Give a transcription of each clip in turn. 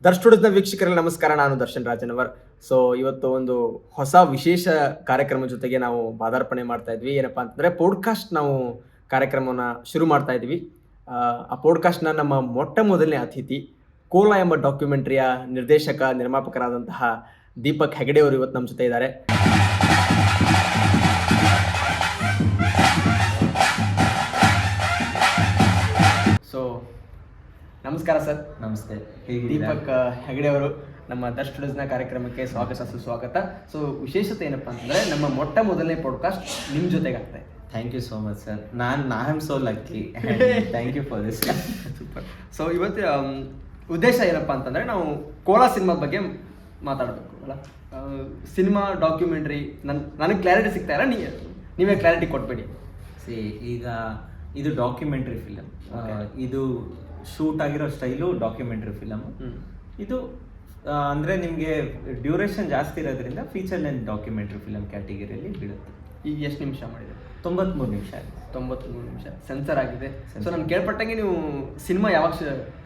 ದರ್ಶನ ವೀಕ್ಷಕರಿಗೆ ನಮಸ್ಕಾರ. ನಾನು ದರ್ಶನ್ ರಾಜನವರ್. ಸೊ ಇವತ್ತು ಒಂದು ಹೊಸ ವಿಶೇಷ ಕಾರ್ಯಕ್ರಮ ಜೊತೆಗೆ ನಾವು ಪಾದಾರ್ಪಣೆ ಮಾಡ್ತಾ ಇದ್ವಿ. ಏನಪ್ಪಾ ಅಂತಂದ್ರೆ ಪಾಡ್ಕಾಸ್ಟ್ ನಾವು ಕಾರ್ಯಕ್ರಮವನ್ನ ಶುರು ಮಾಡ್ತಾ ಇದ್ವಿ. ಆ ಪಾಡ್ಕಾಸ್ಟ್ನ ನಮ್ಮ ಮೊಟ್ಟ ಮೊದಲನೇ ಅತಿಥಿ ಕೋಲಾ ಎಂಬ ಡಾಕ್ಯುಮೆಂಟರಿಯ ನಿರ್ದೇಶಕ ನಿರ್ಮಾಪಕರಾದಂತಹ ದೀಪಕ್ ಹೆಗಡೆ ಅವರು ಇವತ್ತು ನಮ್ಮ ಜೊತೆ ಇದ್ದಾರೆ. ಸೊ ನಮಸ್ಕಾರ ಸರ್. ನಮಸ್ತೆ. ದೀಪಕ್ ಹೆಗಡೆ ಅವರು ನಮ್ಮ ದರ್ಶನ ಕಾರ್ಯಕ್ರಮಕ್ಕೆ ಸುಸ್ವಾಗತ. ಸೊ ವಿಶೇಷತೆ ಏನಪ್ಪಾ ಅಂತಂದ್ರೆ ನಮ್ಮ ಮೊಟ್ಟ ಮೊದಲನೇ ಪಾಡ್ಕಾಸ್ಟ್ ನಿಮ್ ಜೊತೆಗೆ ಆಗ್ತಾ ಇದೆ. Thank you so much sir. I am so lucky. Thank you for this. Super. So ಇವತ್ತು ಉದ್ದೇಶ ಏನಪ್ಪಾ ಅಂತಂದ್ರೆ ನಾವು ಕೋಲಾ ಸಿನಿಮಾ ಬಗ್ಗೆ ಮಾತಾಡಬೇಕು ಅಲ್ಲ. ಸಿನಿಮಾ ಡಾಕ್ಯುಮೆಂಟ್ರಿ ನನಗೆ ಕ್ಲಾರಿಟಿ ಸಿಗ್ತಾ ಇಲ್ಲ, ನೀವೇ ಕ್ಲಾರಿಟಿ ಕೊಟ್ಬೇಡಿ. ಈಗ ಇದು ಡಾಕ್ಯುಮೆಂಟ್ರಿ ಫಿಲಮ್. ಇದು ಶೂಟ್ ಆಗಿರೋ ಸ್ಟೈಲು ಡಾಕ್ಯುಮೆಂಟ್ರಿ ಫಿಲಮ್. ಇದು ಅಂದರೆ ನಿಮಗೆ ಡ್ಯೂರೇಷನ್ ಜಾಸ್ತಿ ಇರೋದ್ರಿಂದ ಫೀಚರ್ ಲೆಂತ್ ಡಾಕ್ಯುಮೆಂಟ್ರಿ ಫಿಲಮ್ ಕ್ಯಾಟಗರಿಯಲ್ಲಿ ಬೀಳುತ್ತೆ. ಈಗ ಎಷ್ಟು ನಿಮಿಷ ಮಾಡಿದೆ? 93 ನಿಮಿಷ. 93 ನಿಮಿಷ ಸೆನ್ಸರ್ ಆಗಿದೆ. ಸೊ ನಾನು ಕೇಳ್ಪಟ್ಟಂಗೆ ನೀವು ಸಿನಿಮಾ ಯಾವಾಗ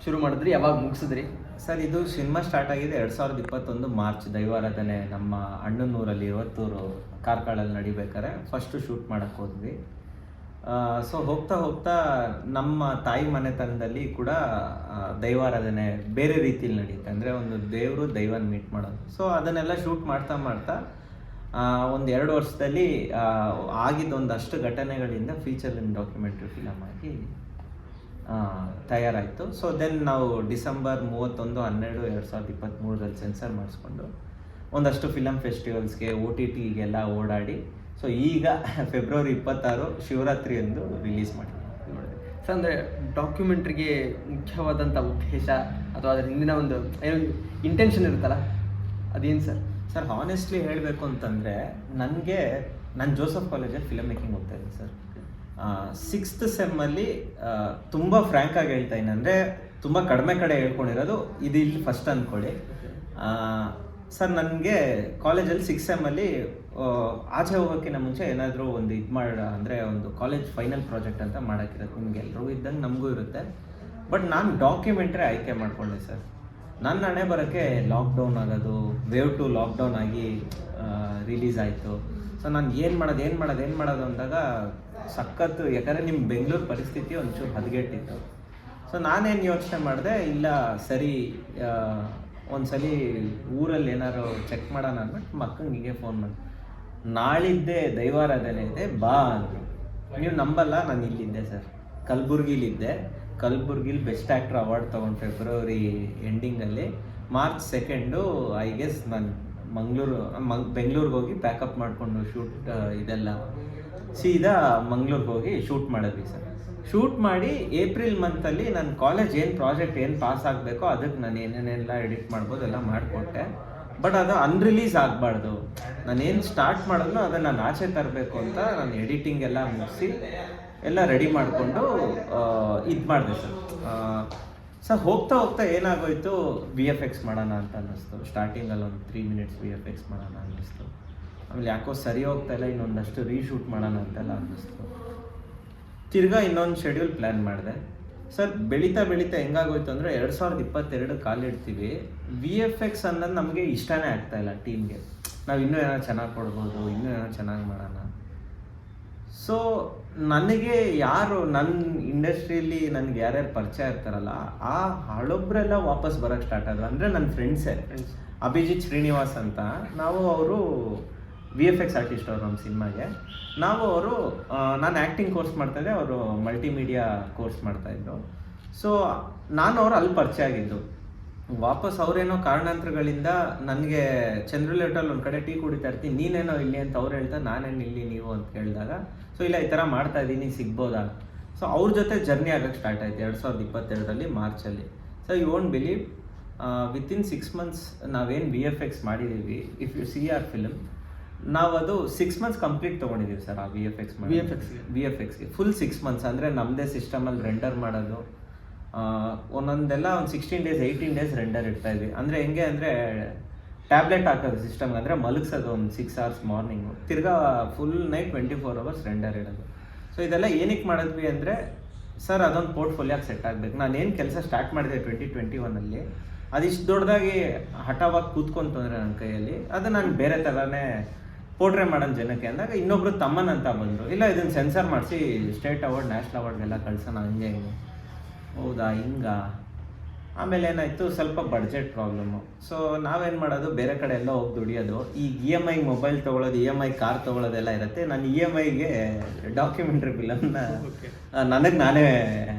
ಶುರು ಮಾಡಿದ್ರಿ, ಯಾವಾಗ ಮುಗಿಸಿದ್ರಿ? ಸರ್, ಇದು ಸಿನಿಮಾ ಸ್ಟಾರ್ಟ್ ಆಗಿದೆ 2021 ಮಾರ್ಚ್ ದೈವಾರಾಧನೆ ನಮ್ಮ ಅಣ್ಣನೂರಲ್ಲಿ ಇವತ್ತೂರು ಕಾರ್ಕಳಲ್ಲಿ ನಡಿಬೇಕಾರೆ ಫಸ್ಟು ಶೂಟ್ ಮಾಡೋಕ್ಕೆ ಹೋದ್ವಿ. ಸೊ ಹೋಗ್ತಾ ಹೋಗ್ತಾ ನಮ್ಮ ತಾಯಿ ಮನೆತನದಲ್ಲಿ ಕೂಡ ದೈವಾರಾಧನೆ ಬೇರೆ ರೀತಿಯಲ್ಲಿ ನಡೆಯುತ್ತೆ. ಅಂದರೆ ಒಂದು ದೇವರು ದೈವನ ಮೀಟ್ ಮಾಡೋದು. ಸೊ ಅದನ್ನೆಲ್ಲ ಶೂಟ್ ಮಾಡ್ತಾ ಮಾಡ್ತಾ ಒಂದು 2 ವರ್ಷದಲ್ಲಿ ಆಗಿದ್ದೊಂದಷ್ಟು ಘಟನೆಗಳಿಂದ ಫೀಚರ್ ಲೆಂತ್ ಡಾಕ್ಯುಮೆಂಟ್ರಿ ಫಿಲಮ್ ಆಗಿ ತಯಾರಾಯಿತು. ಸೊ ದೆನ್ ನಾವು ಡಿಸೆಂಬರ್ 31/12/2023 ಸೆನ್ಸರ್ ಮಾಡಿಸ್ಕೊಂಡು ಒಂದಷ್ಟು ಫಿಲಮ್ ಫೆಸ್ಟಿವಲ್ಸ್ಗೆ OTTಗೆಲ್ಲ ಓಡಾಡಿ ಸೊ ಈಗ ಫೆಬ್ರವರಿ 26 ಶಿವರಾತ್ರಿಯಂದು ರಿಲೀಸ್ ಮಾಡಿದ್ವಿ. ಸೊ ಅಂದರೆ ಡಾಕ್ಯುಮೆಂಟ್ರಿಗೆ ಮುಖ್ಯವಾದಂಥ ಉದ್ದೇಶ ಅಥವಾ ಅದರ ಹಿಂದಿನ ಒಂದು ಏನೋ ಇಂಟೆನ್ಷನ್ ಇರುತ್ತಲ್ಲ, ಅದೇನು ಸರ್? ಸರ್, ಹಾನೆಸ್ಟ್ಲಿ ಹೇಳಬೇಕು ಅಂತಂದರೆ ನಾನು ಜೋಸಫ್ ಕಾಲೇಜಲ್ಲಿ ಫಿಲಮ್ ಮೇಕಿಂಗ್ ಹೋಗ್ತಾ ಇದ್ದೆ ಸರ್. 6th ಸೆಮ್ಮಲ್ಲಿ ತುಂಬ ಫ್ರ್ಯಾಂಕಾಗಿ ಹೇಳ್ತಾ ಇದ್ದೀನಿ, ಅಂದರೆ ತುಂಬ ಕಡಿಮೆ ಕಡೆ ಹೇಳ್ಕೊಂಡಿರೋದು ಇದು ಇಲ್ಲಿ ಫಸ್ಟ್ ಅಂದ್ಕೊಳ್ಳಿ. ಸರ್, ನನಗೆ ಕಾಲೇಜಲ್ಲಿ 6th ಸೆಮ್ಮಲ್ಲಿ ಆಚೆ ಹೋಗೋಕ್ಕಿಂತ ಮುಂಚೆ ಏನಾದರೂ ಒಂದು ಅಂದರೆ ಒಂದು ಕಾಲೇಜ್ ಫೈನಲ್ ಪ್ರಾಜೆಕ್ಟ್ ಅಂತ ಮಾಡೋಕ್ಕಿರುತ್ತೆ. ನಿಮ್ಗೆ ಎಲ್ಲರೂ ಇದ್ದಂಗೆ ನಮಗೂ ಇರುತ್ತೆ. ಬಟ್ ನಾನು ಡಾಕ್ಯುಮೆಂಟ್ರಿ ಆಯ್ಕೆ ಮಾಡಿಕೊಂಡೆ ಸರ್. ನನ್ನ ಹಣೆ ಬರೋಕ್ಕೆ ಲಾಕ್ಡೌನ್ ಆಗೋದು, ವೇವ್ 2 ಲಾಕ್ಡೌನ್ ಆಗಿ ರಿಲೀಸ್ ಆಯಿತು. ಸೊ ನಾನು ಏನು ಮಾಡೋದು ಅಂದಾಗ ಸಖತ್ತು, ಯಾಕಂದರೆ ನಿಮ್ಮ ಬೆಂಗಳೂರು ಪರಿಸ್ಥಿತಿ ಒಂಚೂರು ಹದಗೆಟ್ಟಿತ್ತು. ಸೊ ನಾನೇನು ಯೋಚನೆ ಮಾಡಿದೆ, ಇಲ್ಲ ಸರಿ ಒಂದ್ಸಲಿ ಊರಲ್ಲಿ ಏನಾರು ಚೆಕ್ ಮಾಡೋಣ ಅಂದ್ಬಿಟ್ಟು ಮಕ್ಕಂಗೆ ಫೋನ್ ಮಾಡಿ, ನಾಳಿದ್ದೆ ದೈವಾರಾಧನೆ ಇದೆ ಬಾ ಅಂದರು. ನೀವು ನಂಬಲ್ಲ, ನಾನು ಇಲ್ಲಿದ್ದೆ ಸರ್, ಕಲಬುರ್ಗಿಲಿದ್ದೆ. ಕಲಬುರ್ಗಿಲಿ ಬೆಸ್ಟ್ ಆ್ಯಕ್ಟ್ರ್ ಅವಾರ್ಡ್ ತೊಗೊಂಡು ಫೆಬ್ರವರಿ ಎಂಡಿಂಗಲ್ಲಿ. ಮಾರ್ಚ್ 2 ಐ ಗೆಸ್ ನಾನು ಬೆಂಗಳೂರಿಗೆ ಹೋಗಿ ಪ್ಯಾಕಪ್ ಮಾಡಿಕೊಂಡು ಶೂಟ್ ಇದೆಲ್ಲ ಸೀದಾ ಮಂಗ್ಳೂರಿಗೆ ಹೋಗಿ ಶೂಟ್ ಮಾಡಿದ್ವಿ ಸರ್. ಶೂಟ್ ಮಾಡಿ ಏಪ್ರಿಲ್ ಮಂತಲ್ಲಿ ನನ್ನ ಕಾಲೇಜ್ ಏನು ಪ್ರಾಜೆಕ್ಟ್ ಏನು ಪಾಸ್ ಆಗಬೇಕೋ ಅದಕ್ಕೆ ನಾನು ಏನೇನೆಲ್ಲ ಎಡಿಟ್ ಮಾಡ್ಬೋದು ಎಲ್ಲ ಮಾಡಿಕೊಟ್ಟೆ. ಬಟ್ ಅದು ಅನ್ರಿಲೀಸ್ ಆಗಬಾರ್ದು, ನಾನೇನು ಸ್ಟಾರ್ಟ್ ಮಾಡಿದ್ನೋ ಅದನ್ನು ನಾನು ಆಚೆ ತರಬೇಕು ಅಂತ ನಾನು ಎಡಿಟಿಂಗ್ ಎಲ್ಲ ಮುಗಿಸಿ ಎಲ್ಲ ರೆಡಿ ಮಾಡಿಕೊಂಡು ಇದು ಮಾಡಿದೆ ಸರ್. ಸರ್, ಹೋಗ್ತಾ ಏನಾಗೋಯ್ತು, VFX ಮಾಡೋಣ ಅಂತ ಅನ್ನಿಸ್ತು. ಸ್ಟಾರ್ಟಿಂಗಲ್ಲಿ ಒಂದು 3 minutes VFX ಮಾಡೋಣ ಅನ್ನಿಸ್ತು. ಆಮೇಲೆ ಯಾಕೋ ಸರಿ ಹೋಗ್ತಾ ಇಲ್ಲ, ಇನ್ನೊಂದಷ್ಟು ರೀಶೂಟ್ ಮಾಡೋಣ ಅಂತೆಲ್ಲ ಅನ್ನಿಸ್ತು. ತಿರ್ಗಾ ಇನ್ನೊಂದು ಶೆಡ್ಯೂಲ್ ಪ್ಲ್ಯಾನ್ ಮಾಡಿದೆ ಸರ್. ಬೆಳೀತಾ ಹೆಂಗಾಗೋಯ್ತು ಅಂದರೆ 2022 ಕಾಲಿಡ್ತೀವಿ, VFX ಅನ್ನೋದು ನಮಗೆ ಇಷ್ಟನೇ ಆಗ್ತಾಯಿಲ್ಲ ಟೀಮ್ಗೆ. ನಾವು ಇನ್ನೂ ಏನೋ ಚೆನ್ನಾಗಿ ಕೊಡ್ಬೋದು, ಇನ್ನೂ ಏನೋ ಚೆನ್ನಾಗಿ ಮಾಡೋಣ. ಸೊ ನನಗೆ ಯಾರು ನನ್ನ ಇಂಡಸ್ಟ್ರಿಯಲ್ಲಿ ನನಗೆ ಯಾರ್ಯಾರು ಪರಿಚಯ ಇರ್ತಾರಲ್ಲ ಆ ಹಳೊಬ್ಬರೆಲ್ಲ ವಾಪಸ್ ಬರೋಕ್ಕೆ ಸ್ಟಾರ್ಟ್ ಆದರು. ಅಂದರೆ ನನ್ನ ಫ್ರೆಂಡ್ಸೇ. ಅಭಿಜಿತ್ ಶ್ರೀನಿವಾಸ್ ಅಂತ, ಅವರು VFX ಆರ್ಟಿಸ್ಟ್ ಅವರು ನಮ್ಮ ಸಿನಿಮಾಗೆ. ನಾನು ಆ್ಯಕ್ಟಿಂಗ್ ಕೋರ್ಸ್ ಮಾಡ್ತಾಯಿದ್ದೆ, ಅವರು ಮಲ್ಟಿಮೀಡಿಯಾ ಕೋರ್ಸ್ ಮಾಡ್ತಾಯಿದ್ರು. ಸೊ ಅವರು ಅಲ್ಲಿ ಪರಿಚಯ ಆಗಿದ್ದು. ವಾಪಸ್ ಅವರೇನೋ ಕಾರಣಾಂತರಗಳಿಂದ ನನಗೆ ಚಂದ್ರಲೇಟಲ್ಲಿ ಒಂದು ಕಡೆ ಟೀ ಕುಡಿತಾ ಇರ್ತೀನಿ, ನೀನೇನೋ ಇಲ್ಲಿ ಅಂತ ಅವ್ರು ಹೇಳ್ತಾರೆ, ನಾನೇನು ಇಲ್ಲಿ ನೀವು ಅಂತ ಕೇಳಿದಾಗ ಸೊ ಇಲ್ಲ ಈ ಥರ ಮಾಡ್ತಾ ಇದ್ದೀನಿ, ಸಿಗ್ಬೋದಾ? ಸೊ ಅವ್ರ ಜೊತೆ ಜರ್ನಿ ಆಗೋಕ್ಕೆ ಸ್ಟಾರ್ಟ್ ಆಯಿತು 2022 ಮಾರ್ಚಲ್ಲಿ. So you won't believe, within 6 months ನಾವೇನು VFX ಮಾಡಿದ್ದೀವಿ, if you see our film, ನಾವು ಅದು 6 months ಕಂಪ್ಲೀಟ್ ತೊಗೊಂಡಿದ್ದೀವಿ ಸರ್. ಆ VFXಗೆ ಫುಲ್ 6 months. ಅಂದರೆ ನಮ್ಮದೇ ಸಿಸ್ಟಮಲ್ಲಿ ರೆಂಡರ್ ಮಾಡೋದು, ಒಂದೊಂದೆಲ್ಲ ಒಂದು 16 days 18 days ರೆಂಡರ್ ಇಡ್ತಾಯಿದ್ವಿ. ಅಂದರೆ ಹೆಂಗೆ ಅಂದರೆ ಟ್ಯಾಬ್ಲೆಟ್ ಹಾಕೋದು ಸಿಸ್ಟಮ್ಗೆ, ಅಂದರೆ ಮಲಗಿಸೋದು ಒಂದು 6 hours ಮಾರ್ನಿಂಗು, ತಿರ್ಗಾ ಫುಲ್ ನೈಟ್ 24 hours ರೆಂಡರ್ ಇಡೋದು. ಸೊ ಇದೆಲ್ಲ ಏನಕ್ಕೆ ಮಾಡಿದ್ವಿ ಅಂದರೆ ಸರ್ ಅದೊಂದು ಪೋರ್ಟ್ಫೋಲಿಯೋಗೆ ಸೆಟ್ ಆಗಬೇಕು. ನಾನೇನು ಕೆಲಸ ಸ್ಟಾರ್ಟ್ ಮಾಡಿದೆ 2021 ಅದಿಷ್ಟು ದೊಡ್ಡದಾಗಿ ಹಠವಾಗಿ ಕೂತ್ಕೊಂತಂದ್ರೆ ನನ್ನ ಕೈಯಲ್ಲಿ ಅದು ನಾನು ಬೇರೆ ಥರನೇ ಪೋರ್ಟ್ರೇ ಮಾಡೋಣ ಜನಕ್ಕೆ ಅಂದಾಗ ಇನ್ನೊಬ್ರು ತಮ್ಮನ್ ಅಂತ ಬಂದರು, ಇಲ್ಲ ಇದನ್ನು ಸೆನ್ಸರ್ ಮಾಡಿಸಿ ಸ್ಟೇಟ್ ಅವಾರ್ಡ್ ನ್ಯಾಷನಲ್ ಅವಾರ್ಡ್ಗೆಲ್ಲ ಕಳ್ಸೋಣ ಹಂಗೆ ಹಿಂಗೆ. ಹೌದಾ ಹಿಂಗಾ? ಆಮೇಲೆ ಏನಾಯಿತು, ಸ್ವಲ್ಪ ಬಡ್ಜೆಟ್ ಪ್ರಾಬ್ಲಮ್ಮು. ಸೊ ನಾವೇನು ಮಾಡೋದು, ಬೇರೆ ಕಡೆ ಎಲ್ಲ ಹೋಗಿ ದುಡಿಯೋದು. ಈಗ EMI ಮೊಬೈಲ್ ತೊಗೊಳೋದು, EMI ಕಾರ್ ತೊಗೊಳೋದೆಲ್ಲ ಇರುತ್ತೆ. ನಾನು EMIಗೆ ಡಾಕ್ಯುಮೆಂಟ್ರಿ ಫಿಲಮ್ನ ನನಗೆ ನಾನೇ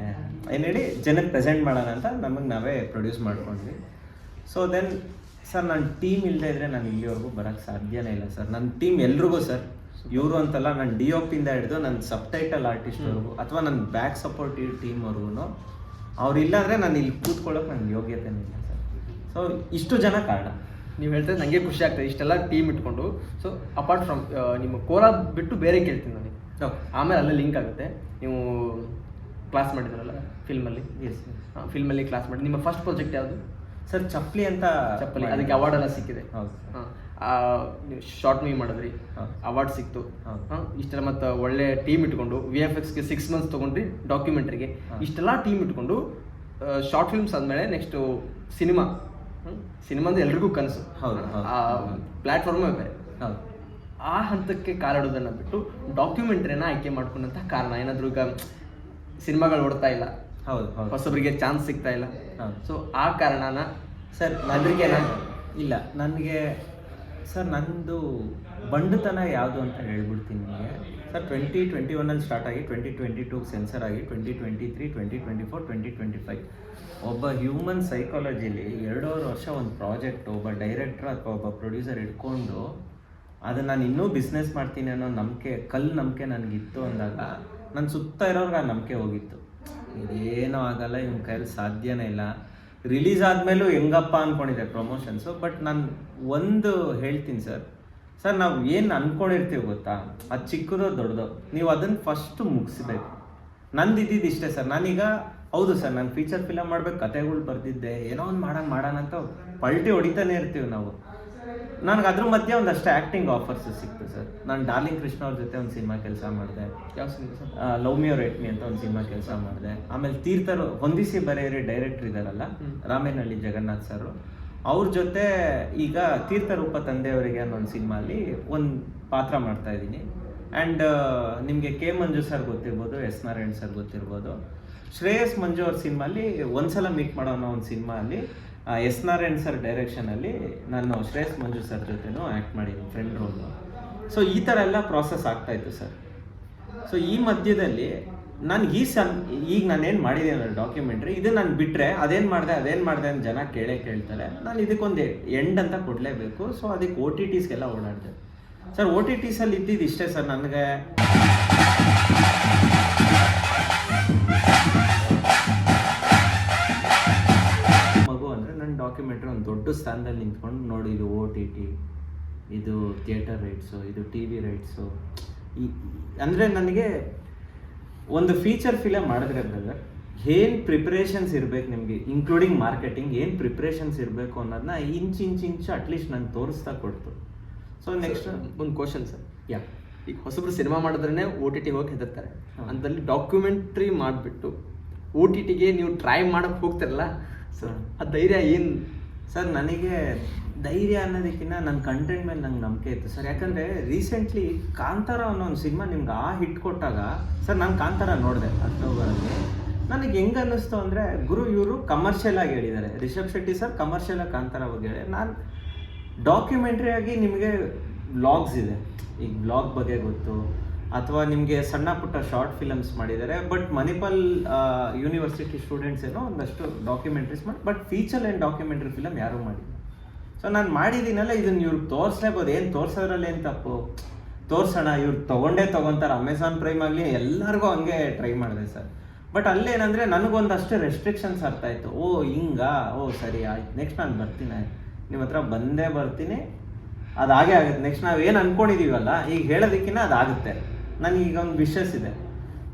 ಏನು ಹೇಳಿ ಜನಕ್ಕೆ ಪ್ರೆಸೆಂಟ್ ಮಾಡೋಣ ಅಂತ ನಮಗೆ ನಾವೇ ಪ್ರೊಡ್ಯೂಸ್ ಮಾಡ್ಕೊಂಡ್ವಿ. ಸೊ ದೆನ್ ಸರ್ ನನ್ನ ಟೀಮ್ ಇಲ್ಲದೆ ಇದ್ದರೆ ನಾನು ಇಲ್ಲಿವರೆಗೂ ಬರೋಕ್ಕೆ ಸಾಧ್ಯನೇ ಇಲ್ಲ ಸರ್. ನನ್ನ ಟೀಮ್ ಎಲ್ರಿಗೂ ಸರ್, ಇವರು ಅಂತಲ್ಲ, ನನ್ನ DOP ಇಂದ ಹಿಡಿದು ನನ್ನ ಸಬ್ಟೈಟಲ್ ಆರ್ಟಿಸ್ಟ್ವರೆಗೂ ಅಥವಾ ನನ್ನ ಬ್ಯಾಕ್ ಸಪೋರ್ಟಿವ್ ಟೀಮ್ವರೆಗೂ ಅವ್ರಿಲ್ಲ ಅಂದರೆ ನಾನು ಇಲ್ಲಿ ಕೂತ್ಕೊಳ್ಳೋಕೆ ನನಗೆ ಯೋಗ್ಯತೆನೇ ಇಲ್ಲ ಸರ್. ಸೊ ಇಷ್ಟು ಜನ ಕಾರಣ. ನೀವು ಹೇಳ್ತಾರೆ ನನಗೆ ಖುಷಿ ಆಗ್ತದೆ ಇಷ್ಟೆಲ್ಲ ಟೀಮ್ ಇಟ್ಕೊಂಡು. ಸೊ ಅಪಾರ್ಟ್ ಫ್ರಮ್ ನಿಮ್ಮ ಕೋಲಾರ ಬಿಟ್ಟು ಬೇರೆ ಕೇಳ್ತೀನಿ ನನಗೆ, ಆಮೇಲೆ ಅಲ್ಲೇ ಲಿಂಕ್ ಆಗುತ್ತೆ. ನೀವು ಕ್ಲಾಸ್ ಮಾಡಿದ್ರಲ್ಲ ಫಿಲ್ಮಲ್ಲಿ, ಎಸ್ ಫಿಲ್ಮಲ್ಲಿ ಕ್ಲಾಸ್ ಮಾಡಿ. ನಿಮ್ಮ ಫಸ್ಟ್ ಪ್ರಾಜೆಕ್ಟ್ ಯಾವುದು ಸರ್? ಚಪ್ಪಲಿ ಅಂತ. ಚಪ್ಪಲಿ, ಅದಕ್ಕೆ ಅವಾರ್ಡ್ ಎಲ್ಲ ಸಿಕ್ಕಿದೆ. ಹೌದು. ನೀವು ಶಾರ್ಟ್ ಮೂವಿ ಮಾಡಿದ್ರಿ, ಅವಾರ್ಡ್ ಸಿಕ್ತು. ಇಷ್ಟೆಲ್ಲ ಮತ್ತು ಒಳ್ಳೆ ಟೀಮ್ ಇಟ್ಕೊಂಡು VFXಗೆ 6 months ತೊಗೊಂಡ್ರಿ, ಡಾಕ್ಯುಮೆಂಟ್ರಿಗೆ ಇಷ್ಟೆಲ್ಲ ಟೀಮ್ ಇಟ್ಕೊಂಡು ಶಾರ್ಟ್ ಫಿಲ್ಮ್ಸ್ ಆದಮೇಲೆ ನೆಕ್ಸ್ಟು ಸಿನಿಮಾ ಅಂದ್ರೆ ಎಲ್ರಿಗೂ ಕನಸು. ಹೌದು. ಆ ಪ್ಲ್ಯಾಟ್ಫಾರ್ಮೇ ಬೇರೆ. ಹೌದು. ಆ ಹಂತಕ್ಕೆ ಕಾಲಿಡೋದನ್ನು ಬಿಟ್ಟು ಡಾಕ್ಯುಮೆಂಟ್ರಿನ ಆಯ್ಕೆ ಮಾಡ್ಕೊಂಡಂಥ ಕಾರಣ ಏನಾದರೂ, ಈಗ ಸಿನಿಮಾಗಳು ಓಡ್ತಾ ಇಲ್ಲ, ಹೌದು. ಹೊಸಬರಿಗೆ ಚಾನ್ಸ್ ಸಿಗ್ತಾ ಇಲ್ಲ. ಸೊ ಆ ಕಾರಣನ ಸರ್ ಇಲ್ಲ, ನನಗೆ ಸರ್ ನಂದು ಬಂಡುತನ ಯಾವುದು ಅಂತ ಹೇಳ್ಬಿಡ್ತೀನಿ ನಿಮಗೆ ಸರ್. 2021 ಸ್ಟಾರ್ಟ್ ಆಗಿ 2022 ಸೆನ್ಸರ್ ಆಗಿ 2023, 2024, 2025 ಒಬ್ಬ ಹ್ಯೂಮನ್ ಸೈಕಾಲಜಿಲಿ 2.5 ವರ್ಷ ಒಂದು ಪ್ರಾಜೆಕ್ಟ್ ಒಬ್ಬ ಡೈರೆಕ್ಟ್ರ್ ಅಥವಾ ಒಬ್ಬ ಪ್ರೊಡ್ಯೂಸರ್ ಇಟ್ಕೊಂಡು ಅದನ್ನು ನಾನು ಇನ್ನೂ ಬಿಸ್ನೆಸ್ ಮಾಡ್ತೀನಿ ಅನ್ನೋ ನಂಬಿಕೆ ನನಗಿತ್ತು ಅಂದಾಗ ನನ್ನ ಸುತ್ತ ಇರೋರ್ಗೆ ಆ ನಂಬಿಕೆ ಹೋಗಿತ್ತು. ಇದೇನೂ ಆಗಲ್ಲ, ಇವ್ನ ಕೈಯಲ್ಲಿ ಸಾಧ್ಯನೇ ಇಲ್ಲ. ರಿಲೀಸ್ ಆದಮೇಲೂ ಹೆಂಗಪ್ಪ ಅಂದ್ಕೊಂಡಿದ್ದೆ ಪ್ರಮೋಷನ್ಸು. ಬಟ್ ನಾನು ಒಂದು ಹೇಳ್ತೀನಿ ಸರ್, ನಾವು ಏನು ಅಂದ್ಕೊಂಡಿರ್ತೀವಿ ಗೊತ್ತಾ, ಅದು ಚಿಕ್ಕದೋ ದೊಡ್ಡದೋ, ನೀವು ಅದನ್ನು ಫಸ್ಟು ಮುಗಿಸ್ಬೇಕು. ನಂದು ಇದ್ದಿದ್ದು ಇಷ್ಟೇ ಸರ್. ನಾನೀಗ ಹೌದು ಸರ್, ನಾನು ಫೀಚರ್ ಫಿಲಮ್ ಮಾಡ್ಬೇಕು, ಕತೆಗಳು ಬರ್ತಿದ್ದೆ, ಏನೋ ಒಂದು ಮಾಡೋಣ ಅಂತ ಪಲ್ಟಿ ಹೊಡಿತಾನೆ ಇರ್ತೀವಿ ನಾವು. ನನಗೆ ಅದ್ರ ಮಧ್ಯೆ ಒಂದಷ್ಟು ಆ್ಯಕ್ಟಿಂಗ್ ಆಫರ್ಸ್ ಸಿಕ್ತು ಸರ್. ನಾನು ಡಾರ್ಲಿಂಗ್ ಕೃಷ್ಣ ಅವ್ರ ಜೊತೆ ಒಂದು ಸಿನಿಮಾ ಕೆಲಸ ಮಾಡಿದೆ. ಯಾವ cinema sir? Love me or hate me ಅಂತ ಒಂದು ಸಿನಿಮಾ ಕೆಲಸ ಮಾಡಿದೆ. ಆಮೇಲೆ ತೀರ್ಥರು ಹೊಂದಿಸಿ ಬರೆಯರಿ ಡೈರೆಕ್ಟರ್ ಇದ್ದಾರಲ್ಲ, ರಾಮೇನಹಳ್ಳಿ ಜಗನ್ನಾಥ್ ಸರ್, ಅವ್ರ ಜೊತೆ ಈಗ ತೀರ್ಥರೂಪ ತಂದೆಯವರಿಗೆ ಅನ್ನೋ ಒಂದು ಸಿನಿಮಾಲಿ ಒಂದು ಪಾತ್ರ ಮಾಡ್ತಾ ಇದ್ದೀನಿ. ಆ್ಯಂಡ್ ನಿಮಗೆ K. ಮಂಜು ಸರ್ ಗೊತ್ತಿರ್ಬೋದು, S. ನಾರಾಯಣ್ ಸರ್ ಗೊತ್ತಿರ್ಬೋದು. ಶ್ರೇಯಸ್ ಮಂಜು ಅವ್ರ ಸಿನಿಮಾಲಿ ಒಂದ್ಸಲ ಮೀಟ್ ಮಾಡೋ ಅನ್ನೋ ಒಂದು ಸಿನಿಮಾಲಿ S. ನಾರಾಯಣ್ ಸರ್ ಡೈರೆಕ್ಷನಲ್ಲಿ ನಾನು ಶ್ರೇಯಸ್ ಮಂಜು ಸರ್ ಜೊತೆನೂ ಆ್ಯಕ್ಟ್ ಮಾಡಿದ್ದೀನಿ, ಫ್ರೆಂಡ್ ರೋಲು. ಸೊ ಈ ಥರ ಎಲ್ಲ ಪ್ರಾಸೆಸ್ ಆಗ್ತಾಯಿತ್ತು ಸರ್. ಸೊ ಈ ಮಧ್ಯದಲ್ಲಿ ನಾನು ಈಗ ನಾನೇನು ಮಾಡಿದ್ದೀನಿ ಡಾಕ್ಯುಮೆಂಟ್ರಿ, ಇದು ನಾನು ಬಿಟ್ಟರೆ ಅದೇನು ಮಾಡಿದೆ ಅಂತ ಜನ ಕೇಳ್ತಾರೆ. ನಾನು ಇದಕ್ಕೊಂದು ಎಂಡ್ ಅಂತ ಕೊಡಲೇಬೇಕು. ಸೊ ಅದಕ್ಕೆ OTTsಗೆಲ್ಲ ಓಡಾಡಿದೆ ಸರ್. OTTಸಲ್ಲಿ ಇದ್ದಿದ್ದು ಇಷ್ಟೇ ಸರ್. ನನಗೆ ಮಗು ಅಂದರೆ ನನ್ನ ಡಾಕ್ಯುಮೆಂಟ್ರಿ ಒಂದು ದೊಡ್ಡ ಸ್ಥಾನದಲ್ಲಿ ನಿಂತ್ಕೊಂಡು ನೋಡಿ, ಇದು OTT, ಇದು ಥಿಯೇಟರ್ ರೈಟ್ಸು, ಇದು TV ರೈಟ್ಸು. ಅಂದರೆ ನನಗೆ ಒಂದು ಫೀಚರ್ ಫಿಲಮ್ ಮಾಡಿದ್ರೆ ಬ್ರದರ್, ಏನು ಪ್ರಿಪ್ರೇಷನ್ಸ್ ಇರಬೇಕು ನಿಮಗೆ, ಇನ್ಕ್ಲೂಡಿಂಗ್ ಮಾರ್ಕೆಟಿಂಗ್, ಏನು ಪ್ರಿಪ್ರೇಷನ್ಸ್ ಇರಬೇಕು ಅನ್ನೋದನ್ನ ಇಂಚು ಅಟ್ಲೀಸ್ಟ್ ನಾನು ತೋರಿಸ್ತಾ ಕೊಡ್ತು. ಸೊ ನೆಕ್ಸ್ಟ್ ಒಂದು ಕ್ವಶನ್ ಸರ್. ಈಗ ಹೊಸಬ್ರು ಸಿನಿಮಾ ಮಾಡಿದ್ರೇ OTT ಹೋಗಿ ಹೆದರ್ತಾರೆ. ಅಂತಲ್ಲಿ ಡಾಕ್ಯುಮೆಂಟ್ರಿ ಮಾಡಿಬಿಟ್ಟು OTTಗೆ ನೀವು ಟ್ರೈ ಮಾಡೋಕ್ಕೆ ಹೋಗ್ತಿರಲ್ಲ ಸರ್, ಆ ಧೈರ್ಯ ಏನು ಸರ್? ನನಗೆ ಧೈರ್ಯ ಅನ್ನೋದಕ್ಕಿಂತ ನನ್ನ ಕಂಟೆಂಟ್ ಮೇಲೆ ನಂಗೆ ನಂಬಿಕೆ ಇತ್ತು ಸರ್. ಯಾಕಂದರೆ ರೀಸೆಂಟ್ಲಿ ಕಾಂತಾರ ಅನ್ನೋ ಒಂದು ಸಿನಿಮಾ ನಿಮ್ಗೆ ಹಿಟ್ ಕೊಟ್ಟಾಗ ಸರ್, ನಾನು ಕಾಂತಾರ ನೋಡಿದೆ ಅಕ್ಟೋಬರಲ್ಲಿ. ನನಗೆ ಹೆಂಗೆ ಅನ್ನಿಸ್ತು ಅಂದರೆ, ಗುರು ಇವರು ಕಮರ್ಷಿಯಲ್ ಆಗಿ ಹೇಳಿದ್ದಾರೆ, ರಿಷಬ್ ಶೆಟ್ಟಿ ಸರ್ ಕಮರ್ಷಿಯಲ್ ಆಗಿ ಕಾಂತಾರ ಬಗ್ಗೆ ಹೇಳಿ. ನಾನು ಡಾಕ್ಯುಮೆಂಟ್ರಿ ಆಗಿ ನಿಮಗೆ ವ್ಲಾಗ್ಸ್ ಇದೆ, ಈಗ ವ್ಲಾಗ್ ಬಗ್ಗೆ ಗೊತ್ತು, ಅಥವಾ ನಿಮಗೆ ಸಣ್ಣ ಪುಟ್ಟ ಶಾರ್ಟ್ ಫಿಲಮ್ಸ್ ಮಾಡಿದ್ದಾರೆ. ಬಟ್ ಮಣಿಪಾಲ್ ಯೂನಿವರ್ಸಿಟಿ ಸ್ಟೂಡೆಂಟ್ಸ್ ಏನೋ ಒಂದಷ್ಟು ಡಾಕ್ಯುಮೆಂಟ್ರೀಸ್ ಮಾಡಿ, but feature and documentary film ಯಾರೂ ಮಾಡಿಲ್ಲ. ಸೊ ನಾನು ಮಾಡಿದ್ದೀನಲ್ಲ, ಇದನ್ನು ಇವ್ರಿಗೆ ತೋರಿಸ್ಲೇಬೋದು. ಏನು ತೋರಿಸೋದ್ರಲ್ಲಿ ಏನು ತಪ್ಪು, ತೋರಿಸೋಣ, ಇವ್ರು ತೊಗೊಂತಾರೆ. ಅಮೆಝಾನ್ ಪ್ರೈಮ್ ಆಗಲಿ ಎಲ್ಲರಿಗೂ ಹಂಗೆ ಟ್ರೈ ಮಾಡಿದೆ ಸರ್. ಬಟ್ ಅಲ್ಲೇನಂದರೆ ನನಗೊಂದಷ್ಟು ರೆಸ್ಟ್ರಿಕ್ಷನ್ಸ್ ಆಗ್ತಾಯಿತ್ತು. ಓ ಹಿಂಗಾ, ಓ ಸರಿ ಆಯ್ತು, ನೆಕ್ಸ್ಟ್ ನಾನು ಬರ್ತೀನಿ, ನಿಮ್ಮ ಹತ್ರ ಬಂದೇ ಬರ್ತೀನಿ, ಅದು ಹಾಗೆ ಆಗುತ್ತೆ. ನೆಕ್ಸ್ಟ್ ನಾವು ಏನು ಅಂದ್ಕೊಂಡಿದ್ದೀವಲ್ಲ, ಈಗ ಹೇಳೋದಕ್ಕಿಂತ ಅದಾಗುತ್ತೆ. ನನಗೀಗ ಒಂದು ವಿಶಸ್ ಇದೆ,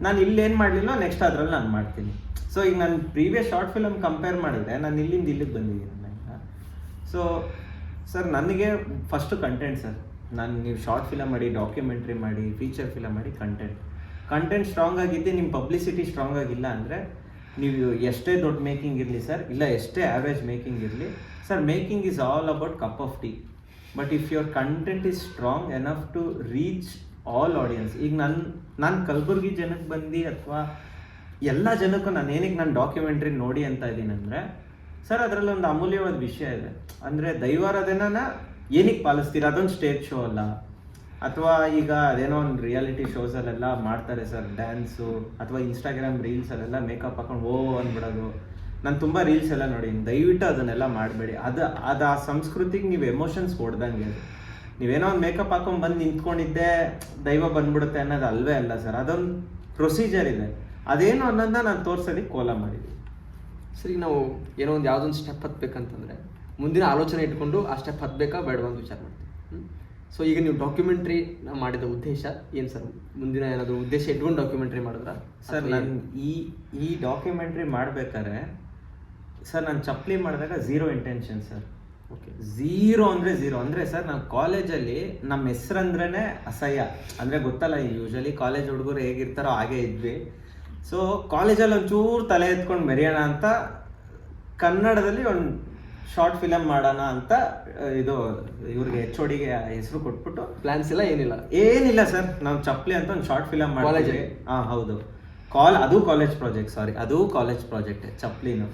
ನಾನು ಇಲ್ಲೇನು ಮಾಡಲಿಲ್ಲ, ನೆಕ್ಸ್ಟ್ ಅದರಲ್ಲಿ ನಾನು ಮಾಡ್ತೀನಿ. ಸೊ ಈಗ ನಾನು ಪ್ರೀವಿಯಸ್ ಶಾರ್ಟ್ ಫಿಲಮ್ ಕಂಪೇರ್ ಮಾಡಿದ್ರೆ ನಾನು ಇಲ್ಲಿಂದ ಇಲ್ಲಿಗೆ ಬಂದಿದ್ದೀನಿ. ಸೊ ಸರ್, ನನಗೆ ಫಸ್ಟು ಕಂಟೆಂಟ್ ಸರ್. ನೀವು ಶಾರ್ಟ್ ಫಿಲಮ್ ಮಾಡಿ, ಡಾಕ್ಯುಮೆಂಟ್ರಿ ಮಾಡಿ, ಫೀಚರ್ ಫಿಲಮ್ ಮಾಡಿ, ಕಂಟೆಂಟ್ ಸ್ಟ್ರಾಂಗ್ ಆಗಿದ್ದೆ, ನಿಮ್ಮ ಪಬ್ಲಿಸಿಟಿ ಸ್ಟ್ರಾಂಗ್ ಆಗಿಲ್ಲ ಅಂದರೆ ನೀವು ಎಷ್ಟೇ ದೊಡ್ಡ ಮೇಕಿಂಗ್ ಇರಲಿ ಸರ್, ಇಲ್ಲ ಎಷ್ಟೇ ಆ್ಯಾವ್ರೇಜ್ ಮೇಕಿಂಗ್ ಇರಲಿ sir, making is all about cup of tea. But if your content is strong enough to reach all audience. ಈಗ ನಾನು ಕಲಬುರ್ಗಿ ಜನಕ್ಕೆ ಬಂದು ಅಥವಾ ಎಲ್ಲ ಜನಕ್ಕೂ ನಾನು ಏನಕ್ಕೆ ನಾನು ಡಾಕ್ಯುಮೆಂಟ್ರಿ ನೋಡಿ ಅಂತ ಇದ್ದೀನಿ ಅಂದರೆ ಸರ್, ಅದರಲ್ಲಿ ಒಂದು ಅಮೂಲ್ಯವಾದ ವಿಷಯ ಇದೆ. ಅಂದರೆ ದೈವಾರಾಧನೆನ ಏನಕ್ಕೆ ಪಾಲಿಸ್ತೀರಾ? ಅದೊಂದು ಸ್ಟೇಜ್ ಶೋ ಅಲ್ಲ, ಅಥವಾ ಈಗ ಅದೇನೋ ಒಂದು ರಿಯಾಲಿಟಿ ಶೋಸಲ್ಲೆಲ್ಲ ಮಾಡ್ತಾರೆ ಸರ್, ಡ್ಯಾನ್ಸು ಅಥವಾ ಇನ್ಸ್ಟಾಗ್ರಾಮ್ ರೀಲ್ಸಲ್ಲೆಲ್ಲ ಮೇಕಪ್ ಹಾಕೊಂಡು ಅಂದ್ಬಿಡೋದು. ನಾನು ತುಂಬ ರೀಲ್ಸ್ ಎಲ್ಲ ನೋಡಿದ್ದೀನಿ. ದಯವಿಟ್ಟು ಅದನ್ನೆಲ್ಲ ಮಾಡಬೇಡಿ. ಅದು ಆ ಸಂಸ್ಕೃತಿಗೆ ನೀವು ಎಮೋಷನ್ಸ್ ಕೊಡ್ದಂಗೆ. ಅದು ನೀವೇನೋ ಒಂದು ಮೇಕಪ್ ಹಾಕೊಂಡು ಬಂದು ನಿಂತ್ಕೊಂಡಿದ್ದೆ ದೈವ ಬಂದ್ಬಿಡುತ್ತೆ ಅನ್ನೋದು ಅಲ್ವೇ ಅಲ್ಲ ಸರ್. ಅದೊಂದು ಪ್ರೊಸೀಜರ್ ಇದೆ. ಅದೇನು ಅನ್ನೋದನ್ನ ನಾನು ತೋರ್ಸೋದಕ್ಕೆ ಕೋಲ ಮಾಡಿದ್ದೀನಿ. ಸರಿ, ನಾವು ಏನೋ ಒಂದು ಯಾವುದೊಂದು ಸ್ಟೆಪ್ ಹತ್ಬೇಕಂತಂದರೆ ಮುಂದಿನ ಆಲೋಚನೆ ಇಟ್ಕೊಂಡು ಆ ಸ್ಟೆಪ್ ಹತ್ತಬೇಕಾ ಬೇಡವಾ ಅಂತ ವಿಚಾರ ಮಾಡ್ತೀವಿ. ಸೊ ಈಗ ನೀವು ಡಾಕ್ಯುಮೆಂಟ್ರಿ ಮಾಡಿದ ಉದ್ದೇಶ ಏನು ಸರ್? ಮುಂದಿನ ಏನಾದರೂ ಉದ್ದೇಶ ಇಟ್ಕೊಂಡು ಡಾಕ್ಯುಮೆಂಟ್ರಿ ಮಾಡಿದ್ರ ಸರ್? ನಾನು ಈ ಡಾಕ್ಯುಮೆಂಟ್ರಿ ಮಾಡ್ಬೇಕಾದ್ರೆ ಸರ್, ನಾನು ಚಪ್ಪಲಿ ಮಾಡಿದಾಗ zero intention sir. Okay, zero ಅಂದರೆ ಸರ್, ನಾನು ಕಾಲೇಜಲ್ಲಿ ನಮ್ಮ ಹೆಸ್ರಂದ್ರೇ ಅಸಹ್ಯ. ಅಂದರೆ ಗೊತ್ತಲ್ಲ, ಯೂಶಲಿ ಕಾಲೇಜ್ ಹುಡುಗರು ಹೇಗಿರ್ತಾರೋ ಹಾಗೇ ಇದ್ವಿ. ಸೊ ಕಾಲೇಜಲ್ಲಿ ಒಂಚೂರು ತಲೆ ಎತ್ಕೊಂಡು ಮೆರೆಯೋಣ ಅಂತ ಕನ್ನಡದಲ್ಲಿ ಒಂದು ಶಾರ್ಟ್ ಫಿಲಮ್ ಮಾಡೋಣ ಅಂತ ಇದು ಇವ್ರಿಗೆ HOD ಗೆ ಹೆಸರು ಕೊಟ್ಬಿಟ್ಟು ಪ್ಲಾನ್ಸ್ ಎಲ್ಲ ಏನಿಲ್ಲ ಸರ್. ನಾವು ಚಪ್ಪಲಿ ಅಂತ ಒಂದು ಶಾರ್ಟ್ ಫಿಲಮ್ ಮಾಡಿದ್ವಿ. ಹಾಂ ಹೌದು, ಅದು ಕಾಲೇಜ್ ಪ್ರಾಜೆಕ್ಟ್. ಸಾರಿ, ಅದು ಕಾಲೇಜ್ ಪ್ರಾಜೆಕ್ಟ್ ಚಪ್ಪಲಿನು.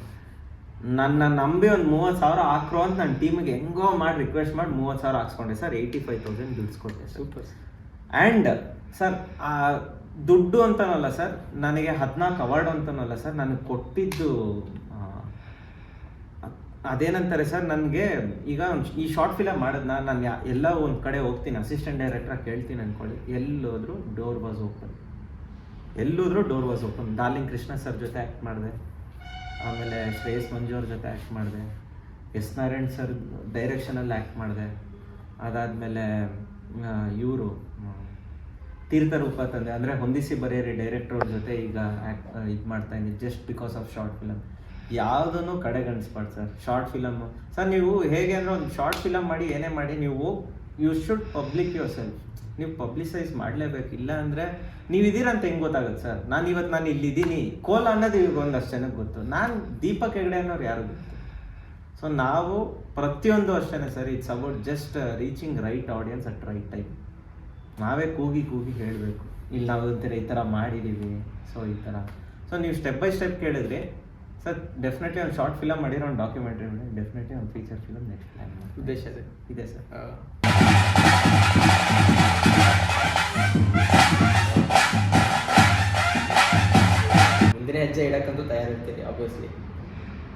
ನನ್ನ ನಂಬಿ ಒಂದು 30,000 ಹಾಕ್ರು ಅಂತ ನನ್ನ ಟೀಮಿಗೆ ಹೆಂಗೋ ಮಾಡಿ ರಿಕ್ವೆಸ್ಟ್ ಮಾಡಿ 30,000 ಹಾಕ್ಸ್ಕೊಂಡೆ ಸರ್. 85,000 ದುಡ್ಸ್ಕೊಟ್ಟೆ. ಸೂಪರ್. ಆ್ಯಂಡ್ ಸರ್, ಆ ದುಡ್ಡು ಅಂತನಲ್ಲ ಸರ್, ನನಗೆ 14 ಅವಾರ್ಡ್ ಅಂತನಲ್ಲ ಸರ್, ನನಗೆ ಕೊಟ್ಟಿದ್ದು ಅದೇನಂತಾರೆ ಸರ್, ನನಗೆ ಈಗ ಈ ಶಾರ್ಟ್ ಫಿಲಮ್ ಮಾಡಿದ್ನ ನಾನು ಎಲ್ಲ ಒಂದು ಕಡೆ ಹೋಗ್ತೀನಿ, ಅಸಿಸ್ಟೆಂಟ್ ಡೈರೆಕ್ಟ್ರಾಗಿ ಕೇಳ್ತೀನಿ ಅಂದ್ಕೊಳ್ಳಿ, ಎಲ್ಲೋದ್ರೂ door was open. Darling Krishna sir ಜೊತೆ ಆ್ಯಕ್ಟ್ ಮಾಡಿದೆ, ಆಮೇಲೆ ಶ್ರೇಯಸ್ ಮಂಜು ಅವ್ರ ಜೊತೆ ಆ್ಯಕ್ಟ್ ಮಾಡಿದೆ, ಎಸ್ ನಾರಾಯಣ್ ಸರ್ ಡೈರೆಕ್ಷನಲ್ಲಿ ಆ್ಯಕ್ಟ್ ಮಾಡಿದೆ. ಅದಾದಮೇಲೆ ಇವರು ತೀರ್ಥರೂಪ ತಂದೆ ಅಂದರೆ ಹೊಂದಿಸಿ ಬರೆಯರಿ ಡೈರೆಕ್ಟರ್ ಅವ್ರ ಜೊತೆ ಈಗ ಇದು ಮಾಡ್ತಾಯಿದ್ದೀನಿ, just because of short film. ಯಾವುದನ್ನು ಕಡೆಗಣಿಸ್ಬಾರ್ದು ಸರ್. ಶಾರ್ಟ್ ಫಿಲಮ್ಮು ಸರ್, ನೀವು ಹೇಗೆ ಅಂದರೆ ಒಂದು ಶಾರ್ಟ್ ಫಿಲಮ್ ಮಾಡಿ ಏನೇ ಮಾಡಿ ನೀವು you should public yourself. ನೀವು ಪಬ್ಲಿಸೈಸ್ ಮಾಡಲೇಬೇಕು. ಇಲ್ಲ ಅಂದರೆ ನೀವು ಇದ್ದೀರಂತ ಹೆಂಗೆ ಗೊತ್ತಾಗುತ್ತೆ ಸರ್? ನಾನು ಇಲ್ಲಿದ್ದೀನಿ ಕೋಲ ಅನ್ನೋದು ಇವಾಗ ಒಂದಷ್ಟು ಜನಕ್ಕೆ ಗೊತ್ತು. ನಾನು ದೀಪಕ್ ಹೆಗ್ಡೆ ಅನ್ನೋರು ಯಾರು ಗೊತ್ತು? ಸೊ ನಾವು ಪ್ರತಿಯೊಂದು ಅಷ್ಟೇ sir, it's about just reaching right audience at right time. ನಾವೇ ಕೂಗಿ ಹೇಳಬೇಕು, ಇಲ್ಲಿ ನಾವು ಈ ಥರ ಮಾಡಿದ್ದೀವಿ, ಸೊ ಈ ಥರ. ಸೊ ನೀವು ಸ್ಟೆಪ್ ಬೈ ಸ್ಟೆಪ್ ಕೇಳಿದ್ರಿ ಸರ್. ಡೆಫಿನೆಟ್ಲಿ ಒಂದು ಶಾರ್ಟ್ ಫಿಲಮ್ ಮಾಡಿರೋ ಒಂದು ಡಾಕ್ಯುಮೆಂಟ್ರಿ ಮಾಡಿ, ಡೆಫಿನೆಟ್ಲಿ ಒಂದು ಫೀಚರ್ ಫಿಲಮ್ ನೆಕ್ಸ್ಟ್ ಪ್ಲ್ಯಾನ್ ಉದ್ದೇಶ ಇದೆ ಸರ್. ಮುಂದಿನ ಹೆಜ್ಜೆ ಇಡಕ್ಕಂತೂ ತಯಾರಿರ್ತೀರಿ, ಆಬ್ವಿಯಸ್ಲಿ,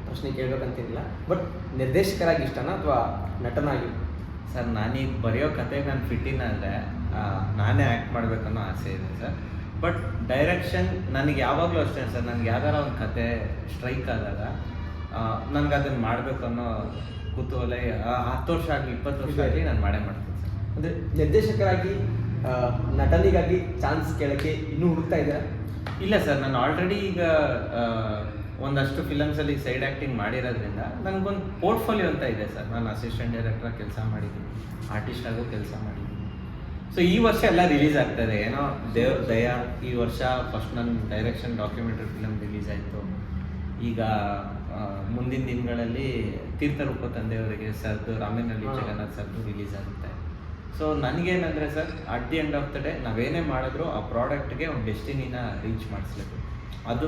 ಪ್ರಶ್ನೆ ಕೇಳ್ಬೇಕಂತಿಲ್ಲ. ಬಟ್ ನಿರ್ದೇಶಕರಾಗಿ ಇಷ್ಟನಾ ಅಥವಾ ನಟನಾಗಿ? ಸರ್, ನಾನೀಗ ಬರೆಯೋ ಕತೆಗೆ ನಾನು ಫಿಟ್ಟಿನ ಅಂದರೆ ನಾನೇ ಆ್ಯಕ್ಟ್ ಮಾಡಬೇಕನ್ನೋ ಆಸೆ ಇದೆ ಸರ್. ಬಟ್ ಡೈರೆಕ್ಷನ್ ನನಗೆ ಯಾವಾಗಲೂ ಅಷ್ಟೇ ಸರ್, ನನಗೆ ಯಾವ್ದಾರ ಒಂದು ಕತೆ ಸ್ಟ್ರೈಕ್ ಆದಾಗ ನನಗೆ ಅದನ್ನು ಮಾಡಬೇಕು ಅನ್ನೋ ಕುತೂಹಲ 10 ವರ್ಷ ಆಗಲಿ 20 ವರ್ಷ ಆಗಲಿ ನಾನು ಮಾಡೇ ಮಾಡ್ತೀನಿ ಸರ್. ಅಂದರೆ ನಿರ್ದೇಶಕರಾಗಿ ನಟನಿಗಾಗಿ ಚಾನ್ಸ್ ಕೇಳೋಕ್ಕೆ ಇನ್ನೂ ಹುಡುಕ್ತಾ ಇದ್ದೀರಾ? ಇಲ್ಲ ಸರ್, ನಾನು ಆಲ್ರೆಡಿ ಈಗ ಒಂದಷ್ಟು ಫಿಲಮ್ಸಲ್ಲಿ ಸೈಡ್ ಆ್ಯಕ್ಟಿಂಗ್ ಮಾಡಿರೋದ್ರಿಂದ ನನಗೊಂದು ಪೋರ್ಟ್ಫೋಲಿಯೋ ಅಂತ ಇದೆ ಸರ್. ನಾನು ಅಸಿಸ್ಟೆಂಟ್ ಡೈರೆಕ್ಟ್ರಾಗಿ ಕೆಲಸ ಮಾಡಿದ್ದೀನಿ, ಆರ್ಟಿಸ್ಟ್ ಆಗೋ ಕೆಲಸ ಮಾಡಿದ್ದೀನಿ. ಸೊ ಈ ವರ್ಷ ಎಲ್ಲ ರಿಲೀಸ್ ಆಗ್ತಾಯಿದೆ, ಏನೋ ದೇವ್ರ ದಯ. ಈ ವರ್ಷ ಫಸ್ಟ್ ನನ್ನ ಡೈರೆಕ್ಷನ್ ಡಾಕ್ಯುಮೆಂಟ್ರಿ ಫಿಲಮ್ ರಿಲೀಸ್ ಆಯಿತು. ಈಗ ಮುಂದಿನ ದಿನಗಳಲ್ಲಿ ತೀರ್ಥರೂಪ ತಂದೆಯವರಿಗೆ ಸರ್ದು, ರಾಮೇನಹಳ್ಳಿ ಜಗನ್ನಾಥ್ ಸರ್ದು ರಿಲೀಸ್ ಆಗುತ್ತೆ. ಸೊ ನನಗೇನಂದರೆ sir, at the end of the day ನಾವೇನೇ ಮಾಡಿದ್ರು ಆ ಪ್ರಾಡಕ್ಟ್ಗೆ ಒಂದು ಡೆಸ್ಟಿನಿನ ರೀಚ್ ಮಾಡಿಸ್ಬೇಕು. ಅದು